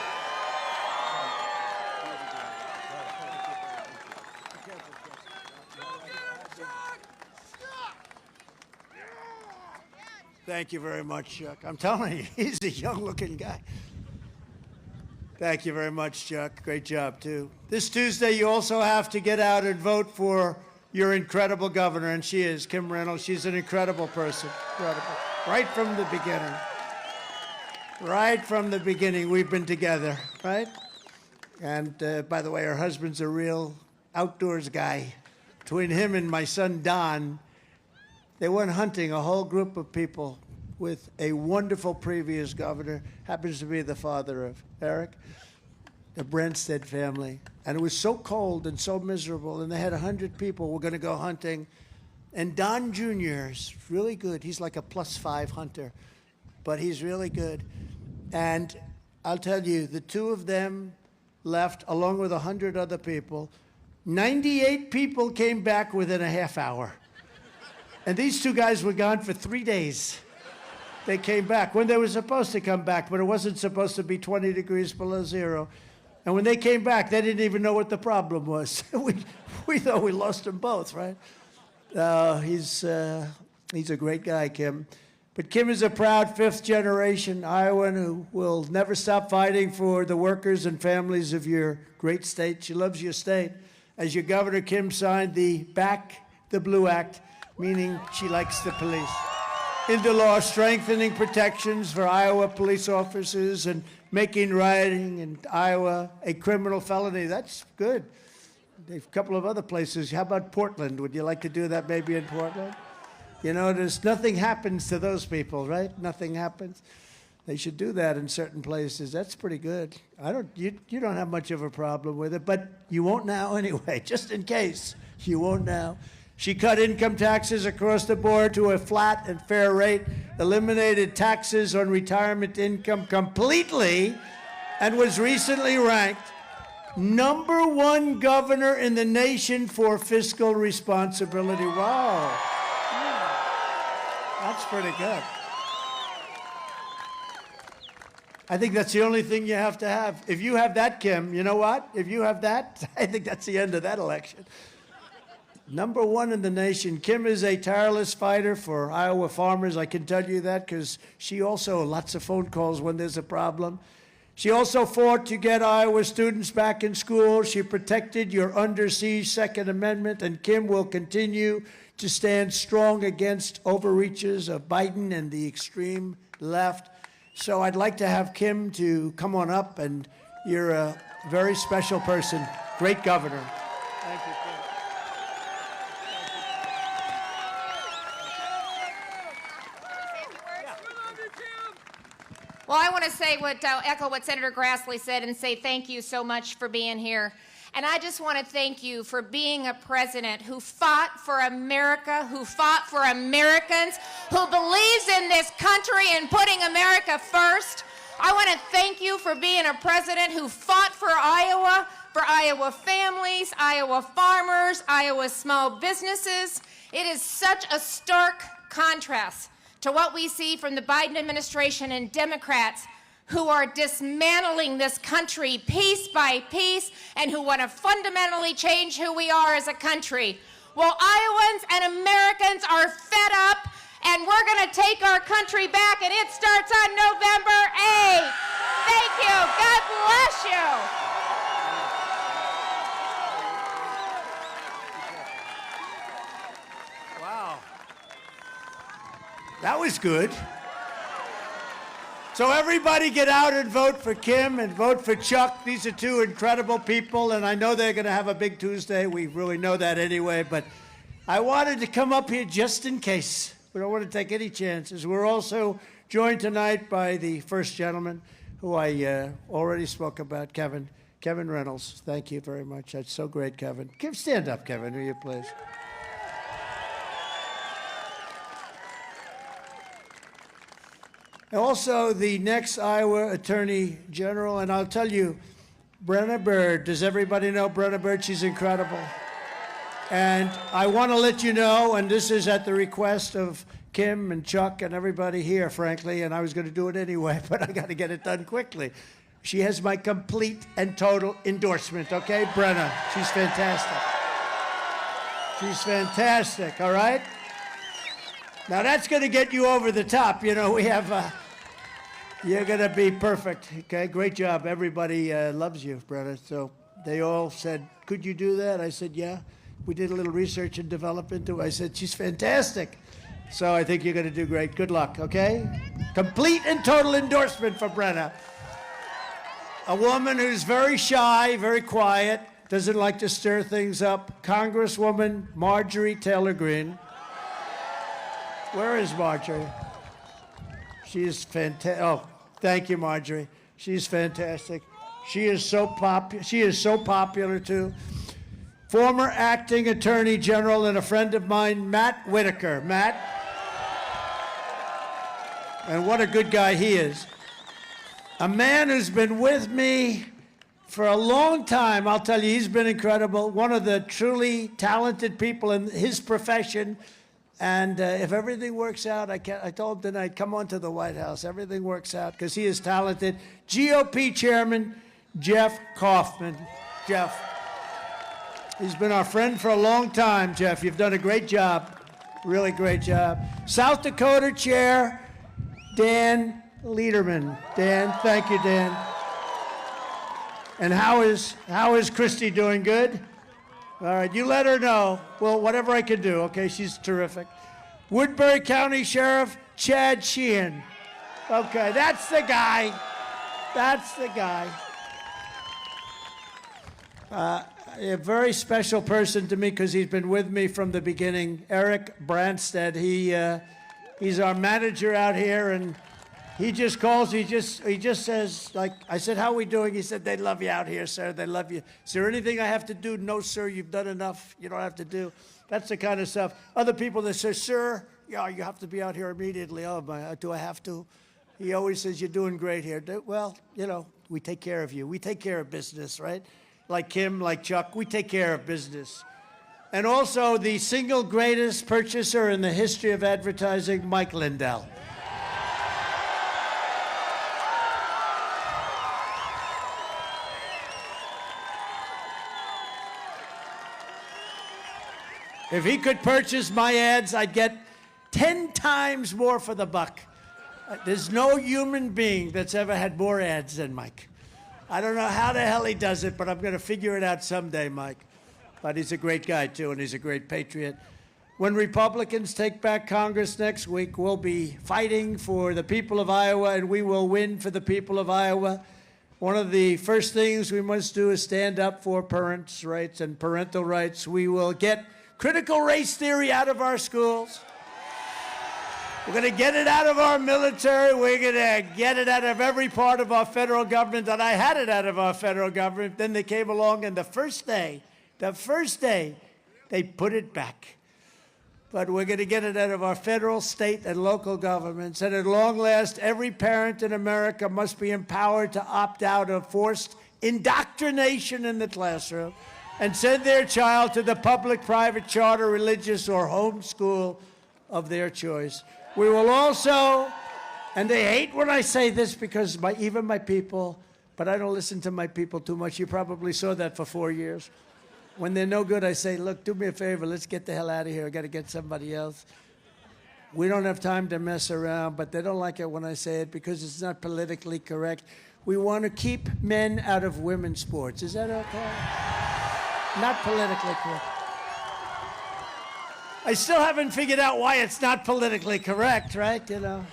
Thank you very much, Chuck. I'm telling you, he's a young-looking guy. Thank you very much, Chuck. Great job, too. This Tuesday, you also have to get out and vote for your incredible governor, and she is, Kim Reynolds. She's an incredible person. Incredible. Right from the beginning. Right from the beginning, we've been together, right? And, by the way, her husband's a real outdoors guy. Between him and my son, Don, they went hunting, a whole group of people, with a wonderful previous governor, happens to be the father of Eric, the Branstad family. And it was so cold and so miserable, and they had 100 people who were going to go hunting. And Don Jr. is really good. He's like a +5 hunter, but he's really good. And I'll tell you, the two of them left, along with 100 other people. 98 people came back within a half hour. And these two guys were gone for 3 days. They came back when they were supposed to come back, but it wasn't supposed to be 20 degrees below zero. And when they came back, they didn't even know what the problem was. we thought we lost them both, right? He's a great guy, Kim. But Kim is a proud fifth-generation Iowan who will never stop fighting for the workers and families of your great state. She loves your state. As your governor, Kim signed the Back the Blue Act, meaning she likes the police, into law, strengthening protections for Iowa police officers and making rioting in Iowa a criminal felony. That's good. A couple of other places. How about Portland? Would you like to do that maybe in Portland? You know, nothing happens to those people, right? Nothing happens. They should do that in certain places. That's pretty good. You don't have much of a problem with it, but you won't now anyway, just in case. You won't now. She cut income taxes across the board to a flat and fair rate, eliminated taxes on retirement income completely, and was recently ranked #1 governor in the nation for fiscal responsibility. Wow. That's pretty good. I think that's the only thing you have to have. If you have that, Kim, you know what? If you have that, I think that's the end of that election. #1 in the nation. Kim is a tireless fighter for Iowa farmers. I can tell you that because she also lots of phone calls when there's a problem. She also fought to get Iowa students back in school. She protected your under siege Second Amendment, and Kim will continue to stand strong against overreaches of Biden and the extreme left. So I'd like to have Kim to come on up, and you're a very special person. Great governor. Thank you, Kim. Well, I want to say echo what Senator Grassley said and say thank you so much for being here. And I just want to thank you for being a president who fought for America, who fought for Americans, who believes in this country and putting America first. I want to thank you for being a president who fought for Iowa families, Iowa farmers, Iowa small businesses. It is such a stark contrast to what we see from the Biden administration and Democrats who are dismantling this country piece by piece and who want to fundamentally change who we are as a country. Well, Iowans and Americans are fed up, and we're going to take our country back, and it starts on November 8th. Thank you. God bless you. Wow. That was good. So everybody get out and vote for Kim and vote for Chuck. These are two incredible people, and I know they're going to have a big Tuesday. We really know that anyway, but I wanted to come up here just in case. We don't want to take any chances. We're also joined tonight by the first gentleman, who I already spoke about, Kevin Reynolds. Thank you very much. That's so great, Kevin. Stand up, Kevin, will you please? Also, the next Iowa Attorney General, and I'll tell you, Brenna Bird. Does everybody know Brenna Bird? She's incredible. And I want to let you know, and this is at the request of Kim and Chuck and everybody here, frankly, and I was going to do it anyway, but I got to get it done quickly. She has my complete and total endorsement, okay? Brenna, she's fantastic. She's fantastic, all right? Now that's going to get you over the top. You know, we have, you're going to be perfect, okay? Great job. Everybody loves you, Brenna. So they all said, could you do that? I said, yeah. We did a little research and development. I said, she's fantastic. So I think you're going to do great. Good luck, okay? Complete and total endorsement for Brenna. A woman who's very shy, very quiet, doesn't like to stir things up. Congresswoman Marjorie Taylor Greene. Where is Marjorie? She is fantastic. Oh, thank you, Marjorie. She's fantastic. She is so popular too. Former acting attorney general and a friend of mine, Matt Whitaker. Matt, and what a good guy he is. A man who's been with me for a long time. I'll tell you, he's been incredible. One of the truly talented people in his profession. And if everything works out, I told him tonight, come on to the White House. Everything works out because he is talented. GOP Chairman Jeff Kaufman. Jeff, he's been our friend for a long time, Jeff. You've done a great job, really great job. South Dakota Chair Dan Lederman. Dan, thank you, Dan. And how is Christy doing? Good? All right, you let her know. Well, whatever I can do, okay? She's terrific. Woodbury County Sheriff Chad Sheehan. Okay, that's the guy. That's the guy. A very special person to me because he's been with me from the beginning. Eric Branstad. He's our manager out here, and he just calls. He just says, like, I said, how are we doing? He said, they love you out here, sir. They love you. Is there anything I have to do? No, sir. You've done enough. You don't have to do. That's the kind of stuff. Other people that say, sir, yeah, you have to be out here immediately. Oh, do I have to? He always says, you're doing great here. Well, you know, we take care of you. We take care of business, right? Like Kim, like Chuck, we take care of business. And also the single greatest purchaser in the history of advertising, Mike Lindell. If he could purchase my ads, I'd get 10 times more for the buck. There's no human being that's ever had more ads than Mike. I don't know how the hell he does it, but I'm going to figure it out someday, Mike. But he's a great guy, too, and he's a great patriot. When Republicans take back Congress next week, we'll be fighting for the people of Iowa, and we will win for the people of Iowa. One of the first things we must do is stand up for parents' rights and parental rights. We will get critical race theory out of our schools. We're going to get it out of our military. We're going to get it out of every part of our federal government. And I had it out of our federal government. Then they came along, and the first day, they put it back. But we're going to get it out of our federal, state, and local governments. And at long last, every parent in America must be empowered to opt out of forced indoctrination in the classroom and send their child to the public, private, charter, religious, or home school of their choice. We will also, and they hate when I say this because even my people, but I don't listen to my people too much. You probably saw that for 4 years. When they're no good, I say, look, do me a favor. Let's get the hell out of here. I got to get somebody else. We don't have time to mess around, but they don't like it when I say it because it's not politically correct. We want to keep men out of women's sports. Is that okay? Not politically correct. I still haven't figured out why it's not politically correct, right? You know,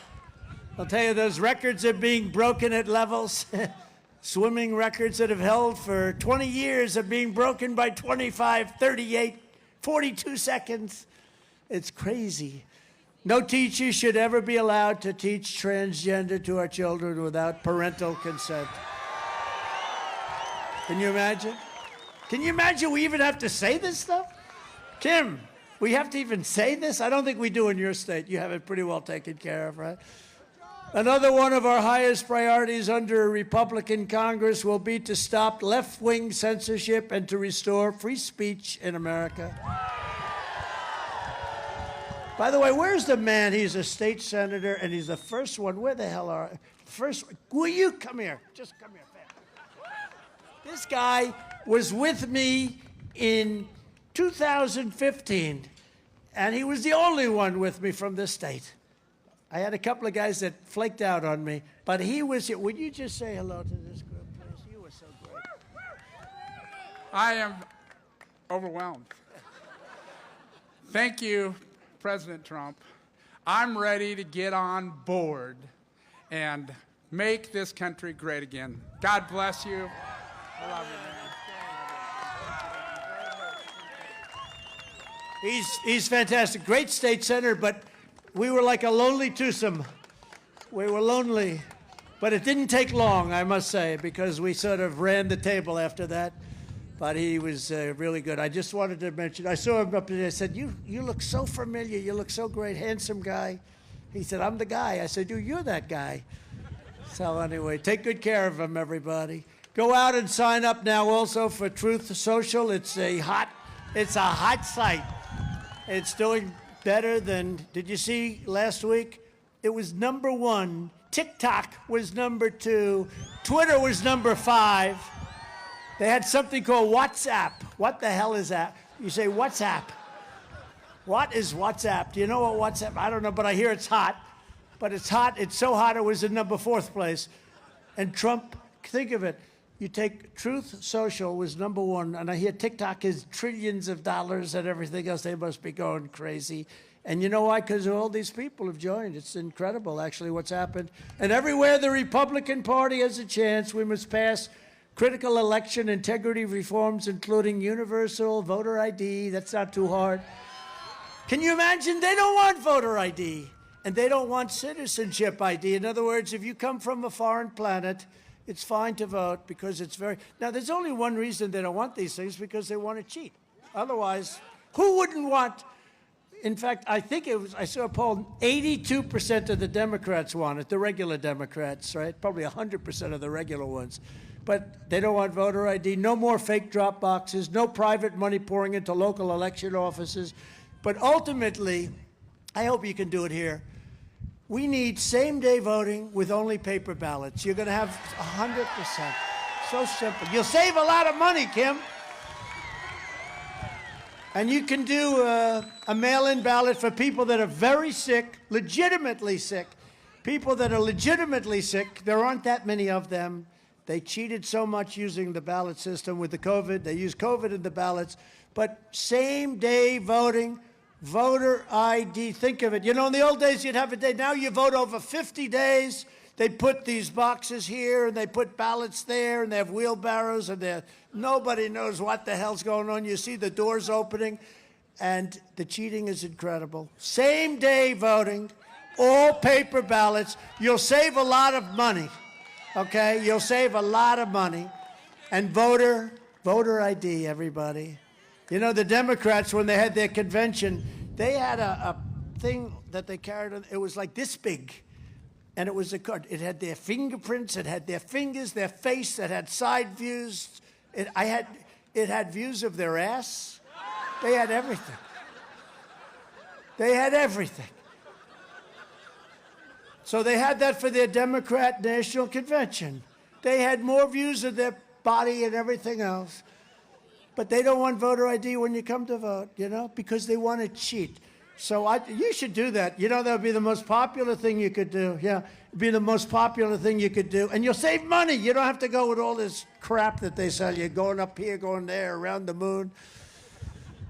I'll tell you, those records are being broken at levels. Swimming records that have held for 20 years are being broken by 25, 38, 42 seconds. It's crazy. No teacher should ever be allowed to teach transgender to our children without parental consent. Can you imagine? Can you imagine we even have to say this stuff? Kim, we have to even say this? I don't think we do in your state. You have it pretty well taken care of, right? Another one of our highest priorities under a Republican Congress will be to stop left-wing censorship and to restore free speech in America. By the way, where's the man? He's a state senator, and he's the first one. Where the hell are... First, will you come here? Just come here, fast. This guy was with me in 2015, and he was the only one with me from this state. I had a couple of guys that flaked out on me, but he was here. Would you just say hello to this group, please? You were so great. I am overwhelmed. Thank you, President Trump. I'm ready to get on board and make this country great again. God bless you. I love you, man. He's fantastic. Great state senator, but we were like a lonely twosome. We were lonely. But it didn't take long, I must say, because we sort of ran the table after that. But he was really good. I just wanted to mention, I saw him up there. I said, you look so familiar. You look so great, handsome guy. He said, I'm the guy. I said, you're that guy. So anyway, take good care of him, everybody. Go out and sign up now also for Truth Social. It's a hot site. It's doing better than, did you see last week? It was #1. TikTok was #2. Twitter was #5. They had something called WhatsApp. What the hell is that? You say WhatsApp. What is WhatsApp? Do you know what WhatsApp? I don't know, but I hear it's hot. But it's hot. It's so hot it was in #4 place. And Trump, think of it. You take Truth Social was #1, and I hear TikTok is trillions of dollars and everything else. They must be going crazy. And you know why? Because all these people have joined. It's incredible, actually, what's happened. And everywhere the Republican Party has a chance, we must pass critical election integrity reforms, including universal voter ID. That's not too hard. Can you imagine? They don't want voter ID, and they don't want citizenship ID. In other words, if you come from a foreign planet, it's fine to vote because it's very... Now, there's only one reason they don't want these things, because they want to cheat. Otherwise, who wouldn't want... In fact, I think I saw a poll, 82% of the Democrats want it, the regular Democrats, right? Probably 100% of the regular ones. But they don't want voter ID, no more fake drop boxes, no private money pouring into local election offices. But ultimately, I hope you can do it here. We need same-day voting with only paper ballots. You're going to have 100%. So simple. You'll save a lot of money, Kim. And you can do a mail-in ballot for people that are very sick, legitimately sick. People that are legitimately sick, there aren't that many of them. They cheated so much using the ballot system with the COVID. They used COVID in the ballots. But same-day voting, voter ID, think of it. You know, in the old days, you'd have a day. Now you vote over 50 days. They put these boxes here, and they put ballots there, and they have wheelbarrows, and nobody knows what the hell's going on. You see the doors opening, and the cheating is incredible. Same-day voting, all paper ballots. You'll save a lot of money, okay? You'll save a lot of money. And voter ID, everybody. You know, the Democrats, when they had their convention, they had a thing that they carried on. It was like this big. And it was a card. It had their fingerprints. It had their fingers, their face. It had side views. It had views of their ass. They had everything. They had everything. So they had that for their Democrat National Convention. They had more views of their body and everything else. But they don't want voter ID when you come to vote, you know, because they want to cheat. So you should do that. You know, that would be the most popular thing you could do. Yeah, it'd be the most popular thing you could do. And you'll save money. You don't have to go with all this crap that they sell you, going up here, going there, around the moon.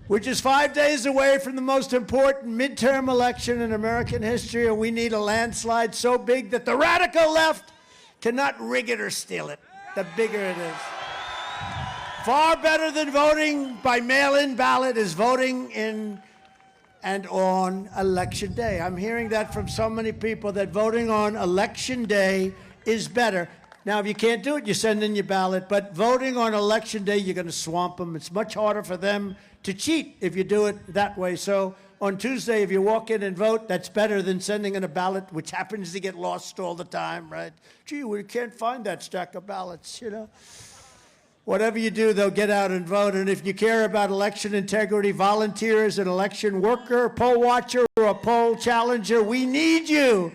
We're just 5 days away from the most important midterm election in American history, and we need a landslide so big that the radical left cannot rig it or steal it. The bigger it is. Far better than voting by mail-in ballot is voting in and on Election Day. I'm hearing that from so many people that voting on Election Day is better. Now, if you can't do it, you send in your ballot. But voting on Election Day, you're going to swamp them. It's much harder for them to cheat if you do it that way. So on Tuesday, if you walk in and vote, that's better than sending in a ballot, which happens to get lost all the time, right? Gee, we can't find that stack of ballots, you know? Whatever you do, though, get out and vote. And if you care about election integrity, volunteer as an election worker, poll watcher, or a poll challenger, we need you.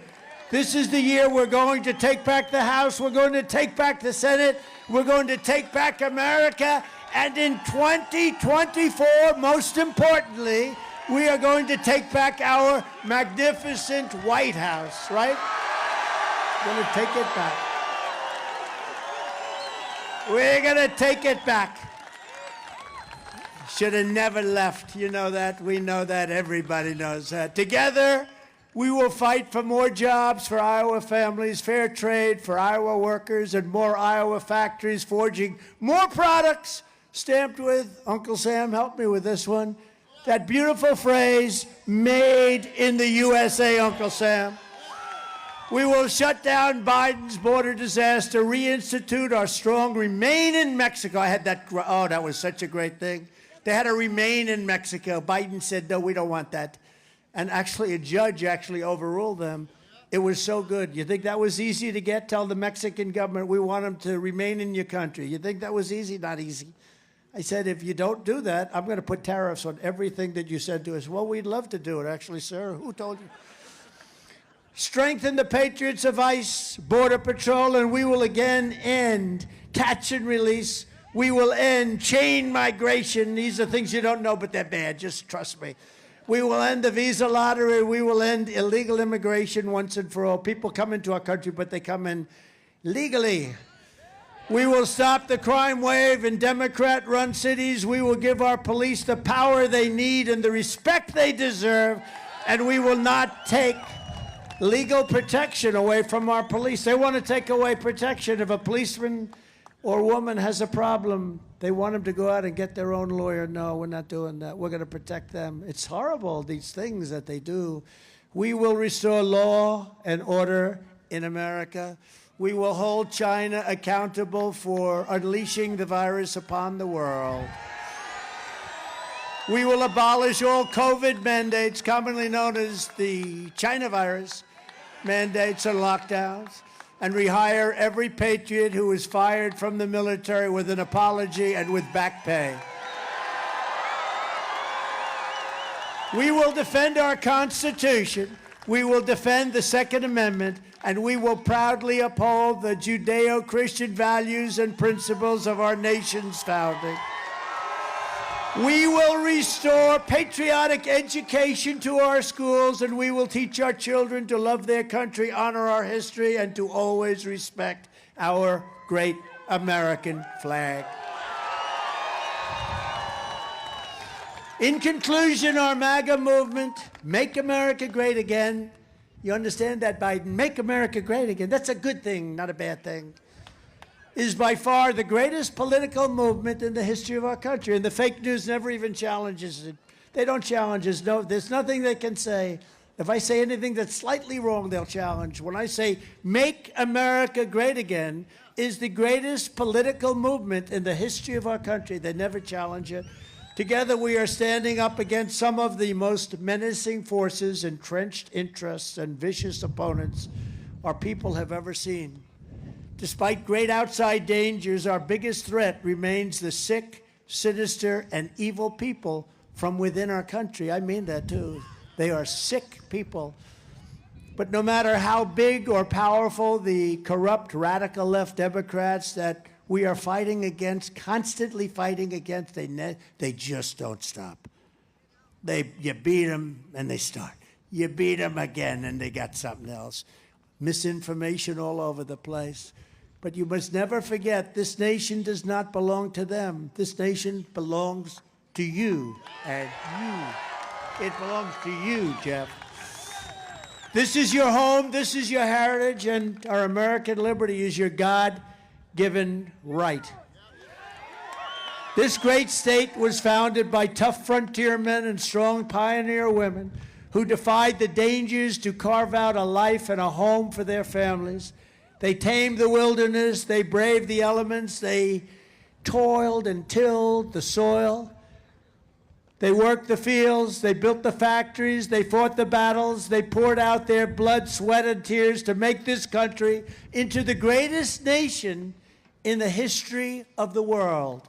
This is the year we're going to take back the House. We're going to take back the Senate. We're going to take back America. And in 2024, most importantly, we are going to take back our magnificent White House, right? We're going to take it back. We're going to take it back. Should have never left. You know that. We know that. Everybody knows that. Together, we will fight for more jobs for Iowa families, fair trade for Iowa workers, and more Iowa factories forging more products stamped with, Uncle Sam, help me with this one, that beautiful phrase, made in the USA, Uncle Sam. We will shut down Biden's border disaster, reinstitute our strong Remain in Mexico. I had that, oh, that was such a great thing. They had to remain in Mexico. Biden said, no, we don't want that. And actually, a judge actually overruled them. It was so good. You think that was easy to get? Tell the Mexican government, we want them to remain in your country. You think that was easy? Not easy. I said, if you don't do that, I'm going to put tariffs on everything that you said to us. Well, we'd love to do it, actually, sir. Who told you? Strengthen the patriots of ICE, Border Patrol, and we will again end catch and release. We will end chain migration. These are things you don't know, but they're bad. Just trust me. We will end the visa lottery. We will end illegal immigration once and for all. People come into our country, but they come in legally. We will stop the crime wave in Democrat-run cities. We will give our police the power they need and the respect they deserve, and we will not take legal protection away from our police. They want to take away protection. If a policeman or woman has a problem, they want them to go out and get their own lawyer. No, we're not doing that. We're going to protect them. It's horrible, these things that they do. We will restore law and order in America. We will hold China accountable for unleashing the virus upon the world. We will abolish all COVID mandates, commonly known as the China virus mandates and lockdowns, and rehire every patriot who was fired from the military with an apology and with back pay. We will defend our Constitution. We will defend the Second Amendment, and we will proudly uphold the Judeo-Christian values and principles of our nation's founding. We will restore patriotic education to our schools, and we will teach our children to love their country, honor our history, and to always respect our great American flag. In conclusion, our MAGA movement, Make America Great Again. You understand that, Biden? Make America Great Again. That's a good thing, not a bad thing. Is by far the greatest political movement in the history of our country. And the fake news never even challenges it. They don't challenge us. No, there's nothing they can say. If I say anything that's slightly wrong, they'll challenge. When I say Make America Great Again is the greatest political movement in the history of our country, they never challenge it. Together we are standing up against some of the most menacing forces, entrenched interests, and vicious opponents our people have ever seen. Despite great outside dangers, our biggest threat remains the sick, sinister, and evil people from within our country. I mean that too. They are sick people. But no matter how big or powerful the corrupt, radical left Democrats that we are fighting against, constantly fighting against, they just don't stop. You beat them and they start. You beat them again and they got something else. Misinformation all over the place. But you must never forget, this nation does not belong to them. This nation belongs to you and you. It belongs to you, Jeff. This is your home, this is your heritage, and our American liberty is your God-given right. This great state was founded by tough frontiermen and strong pioneer women who defied the dangers to carve out a life and a home for their families. They tamed the wilderness, they braved the elements, they toiled and tilled the soil. They worked the fields, they built the factories, they fought the battles, they poured out their blood, sweat, and tears to make this country into the greatest nation in the history of the world.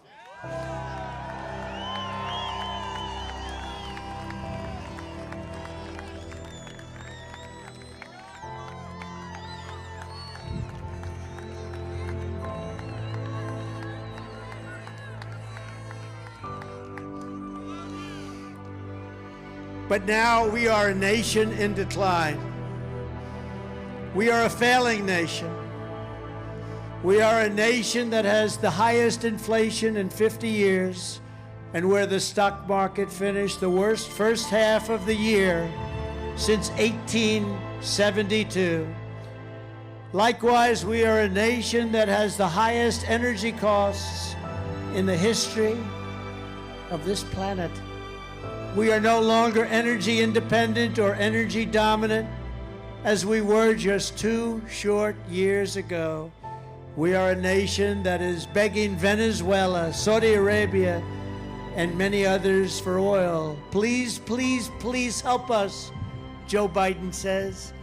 But now we are a nation in decline. We are a failing nation. We are a nation that has the highest inflation in 50 years, and where the stock market finished the worst first half of the year since 1872. Likewise, we are a nation that has the highest energy costs in the history of this planet. We are no longer energy independent or energy dominant as we were just 2 short years ago. We are a nation that is begging Venezuela, Saudi Arabia, and many others for oil. Please, please, please help us, Joe Biden says.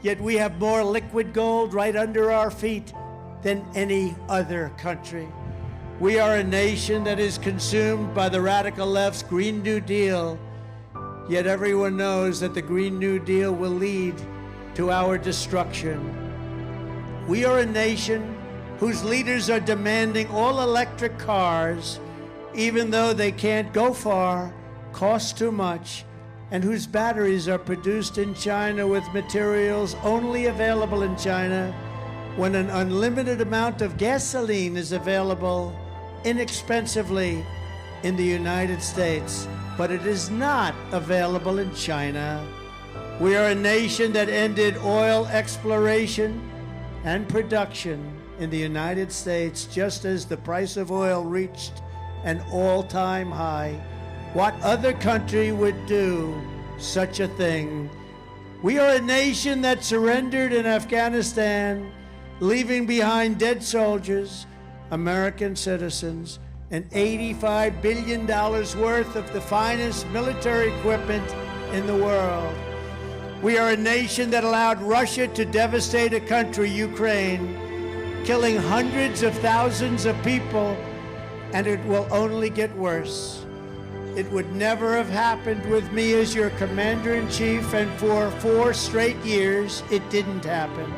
Yet we have more liquid gold right under our feet than any other country. We are a nation that is consumed by the radical left's Green New Deal, yet everyone knows that the Green New Deal will lead to our destruction. We are a nation whose leaders are demanding all electric cars, even though they can't go far, cost too much, and whose batteries are produced in China with materials only available in China, when an unlimited amount of gasoline is available inexpensively in the United States, but it is not available in China. We are a nation that ended oil exploration and production in the United States just as the price of oil reached an all-time high. What other country would do such a thing? We are a nation that surrendered in Afghanistan, leaving behind dead soldiers, American citizens, and $85 billion worth of the finest military equipment in the world. We are a nation that allowed Russia to devastate a country, Ukraine, killing hundreds of thousands of people, and it will only get worse. It would never have happened with me as your commander-in-chief, and for 4 straight years, it didn't happen.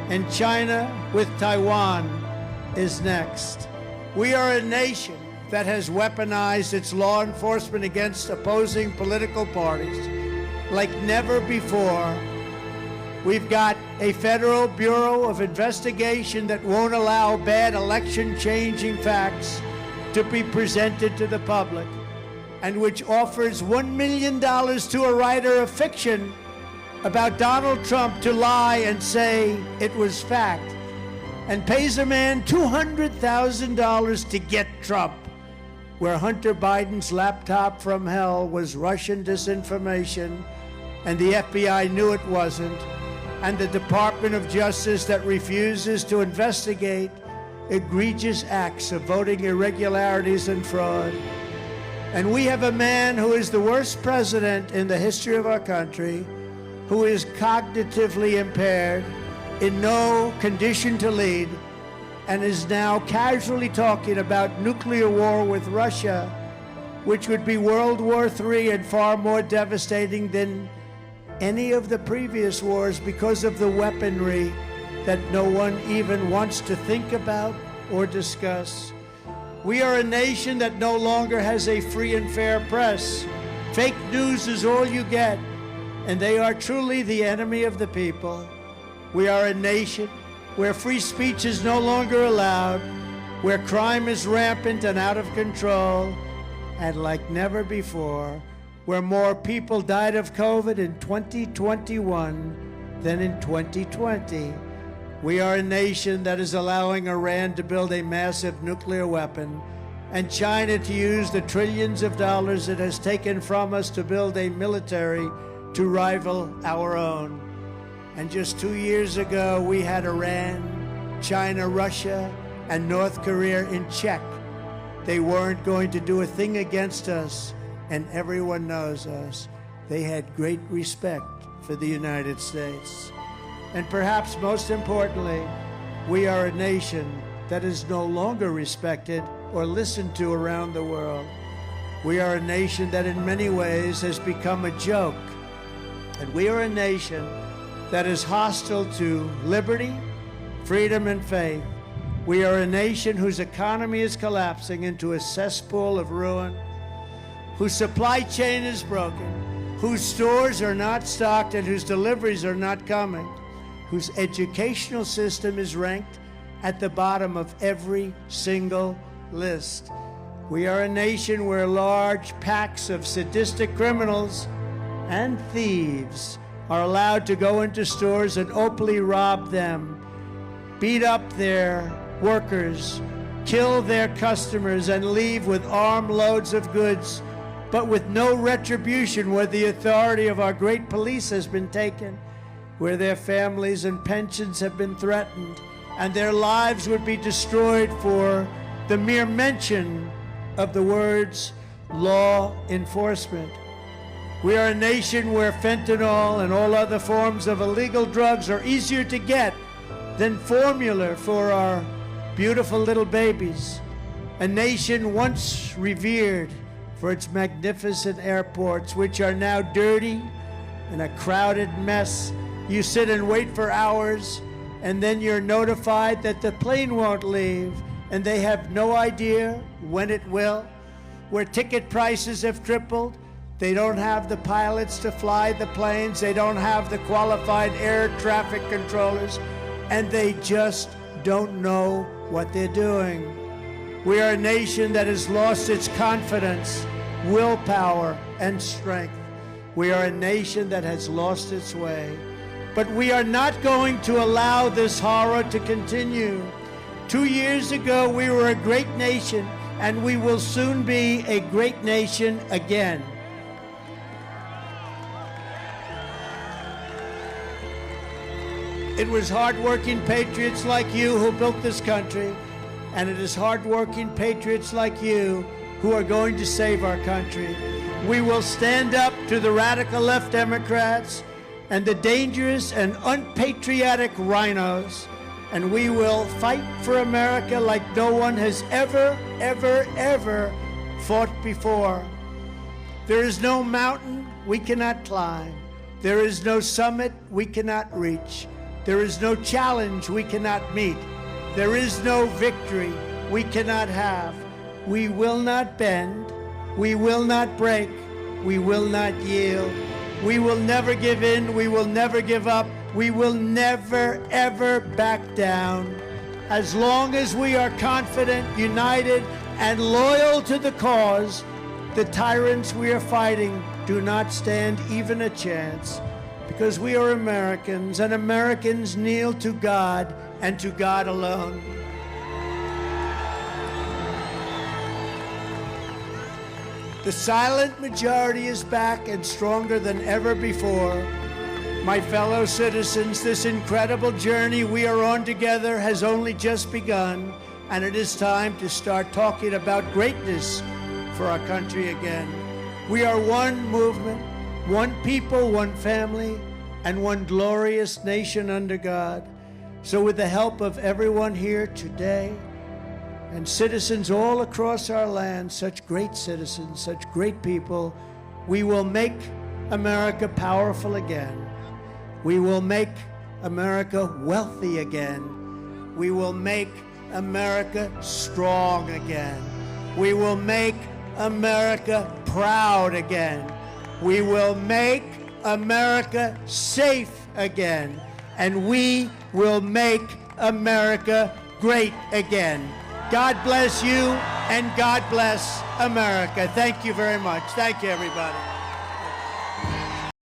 And China with Taiwan is next. We are a nation that has weaponized its law enforcement against opposing political parties like never before. We've got a Federal Bureau of Investigation that won't allow bad election-changing facts to be presented to the public, and which offers $1 million to a writer of fiction about Donald Trump to lie and say it was fact, and pays a man $200,000 to get Trump, where Hunter Biden's laptop from hell was Russian disinformation, and the FBI knew it wasn't, and the Department of Justice that refuses to investigate egregious acts of voting irregularities and fraud. And we have a man who is the worst president in the history of our country, who is cognitively impaired, in no condition to lead, and is now casually talking about nuclear war with Russia, which would be World War III and far more devastating than any of the previous wars because of the weaponry that no one even wants to think about or discuss. We are a nation that no longer has a free and fair press. Fake news is all you get, and they are truly the enemy of the people. We are a nation where free speech is no longer allowed, where crime is rampant and out of control, and like never before, where more people died of COVID in 2021 than in 2020. We are a nation that is allowing Iran to build a massive nuclear weapon and China to use the trillions of dollars it has taken from us to build a military to rival our own. And just 2 years ago, we had Iran, China, Russia, and North Korea in check. They weren't going to do a thing against us, and everyone knows us. They had great respect for the United States. And perhaps most importantly, we are a nation that is no longer respected or listened to around the world. We are a nation that in many ways has become a joke. And we are a nation that is hostile to liberty, freedom, and faith. We are a nation whose economy is collapsing into a cesspool of ruin, whose supply chain is broken, whose stores are not stocked and whose deliveries are not coming, whose educational system is ranked at the bottom of every single list. We are a nation where large packs of sadistic criminals and thieves are allowed to go into stores and openly rob them, beat up their workers, kill their customers, and leave with armloads of goods, but with no retribution where the authority of our great police has been taken, where their families and pensions have been threatened, and their lives would be destroyed for the mere mention of the words law enforcement. We are a nation where fentanyl and all other forms of illegal drugs are easier to get than formula for our beautiful little babies. A nation once revered for its magnificent airports, which are now dirty and a crowded mess. You sit and wait for hours, and then you're notified that the plane won't leave, and they have no idea when it will. Where ticket prices have tripled, they don't have the pilots to fly the planes, they don't have the qualified air traffic controllers, and they just don't know what they're doing. We are a nation that has lost its confidence, willpower, and strength. We are a nation that has lost its way. But we are not going to allow this horror to continue. 2 years ago, we were a great nation, and we will soon be a great nation again. It was hard-working patriots like you who built this country, and it is hard-working patriots like you who are going to save our country. We will stand up to the radical left Democrats and the dangerous and unpatriotic rhinos, and we will fight for America like no one has ever fought before. There is no mountain we cannot climb. There is no summit we cannot reach. There is no challenge we cannot meet. There is no victory we cannot have. We will not bend. We will not break. We will not yield. We will never give in. We will never give up. We will never, ever back down. As long as we are confident, united, and loyal to the cause, the tyrants we are fighting do not stand even a chance. Because we are Americans, and Americans kneel to God and to God alone. The silent majority is back and stronger than ever before. My fellow citizens, this incredible journey we are on together has only just begun, and it is time to start talking about greatness for our country again. We are one movement, one people, one family, and one glorious nation under God. So with the help of everyone here today and citizens all across our land, such great citizens, such great people, we will make America powerful again. We will make America wealthy again. We will make America strong again. We will make America proud again. We will make America safe again. And we will make America great again. God bless you, and God bless America. Thank you very much. Thank you, everybody.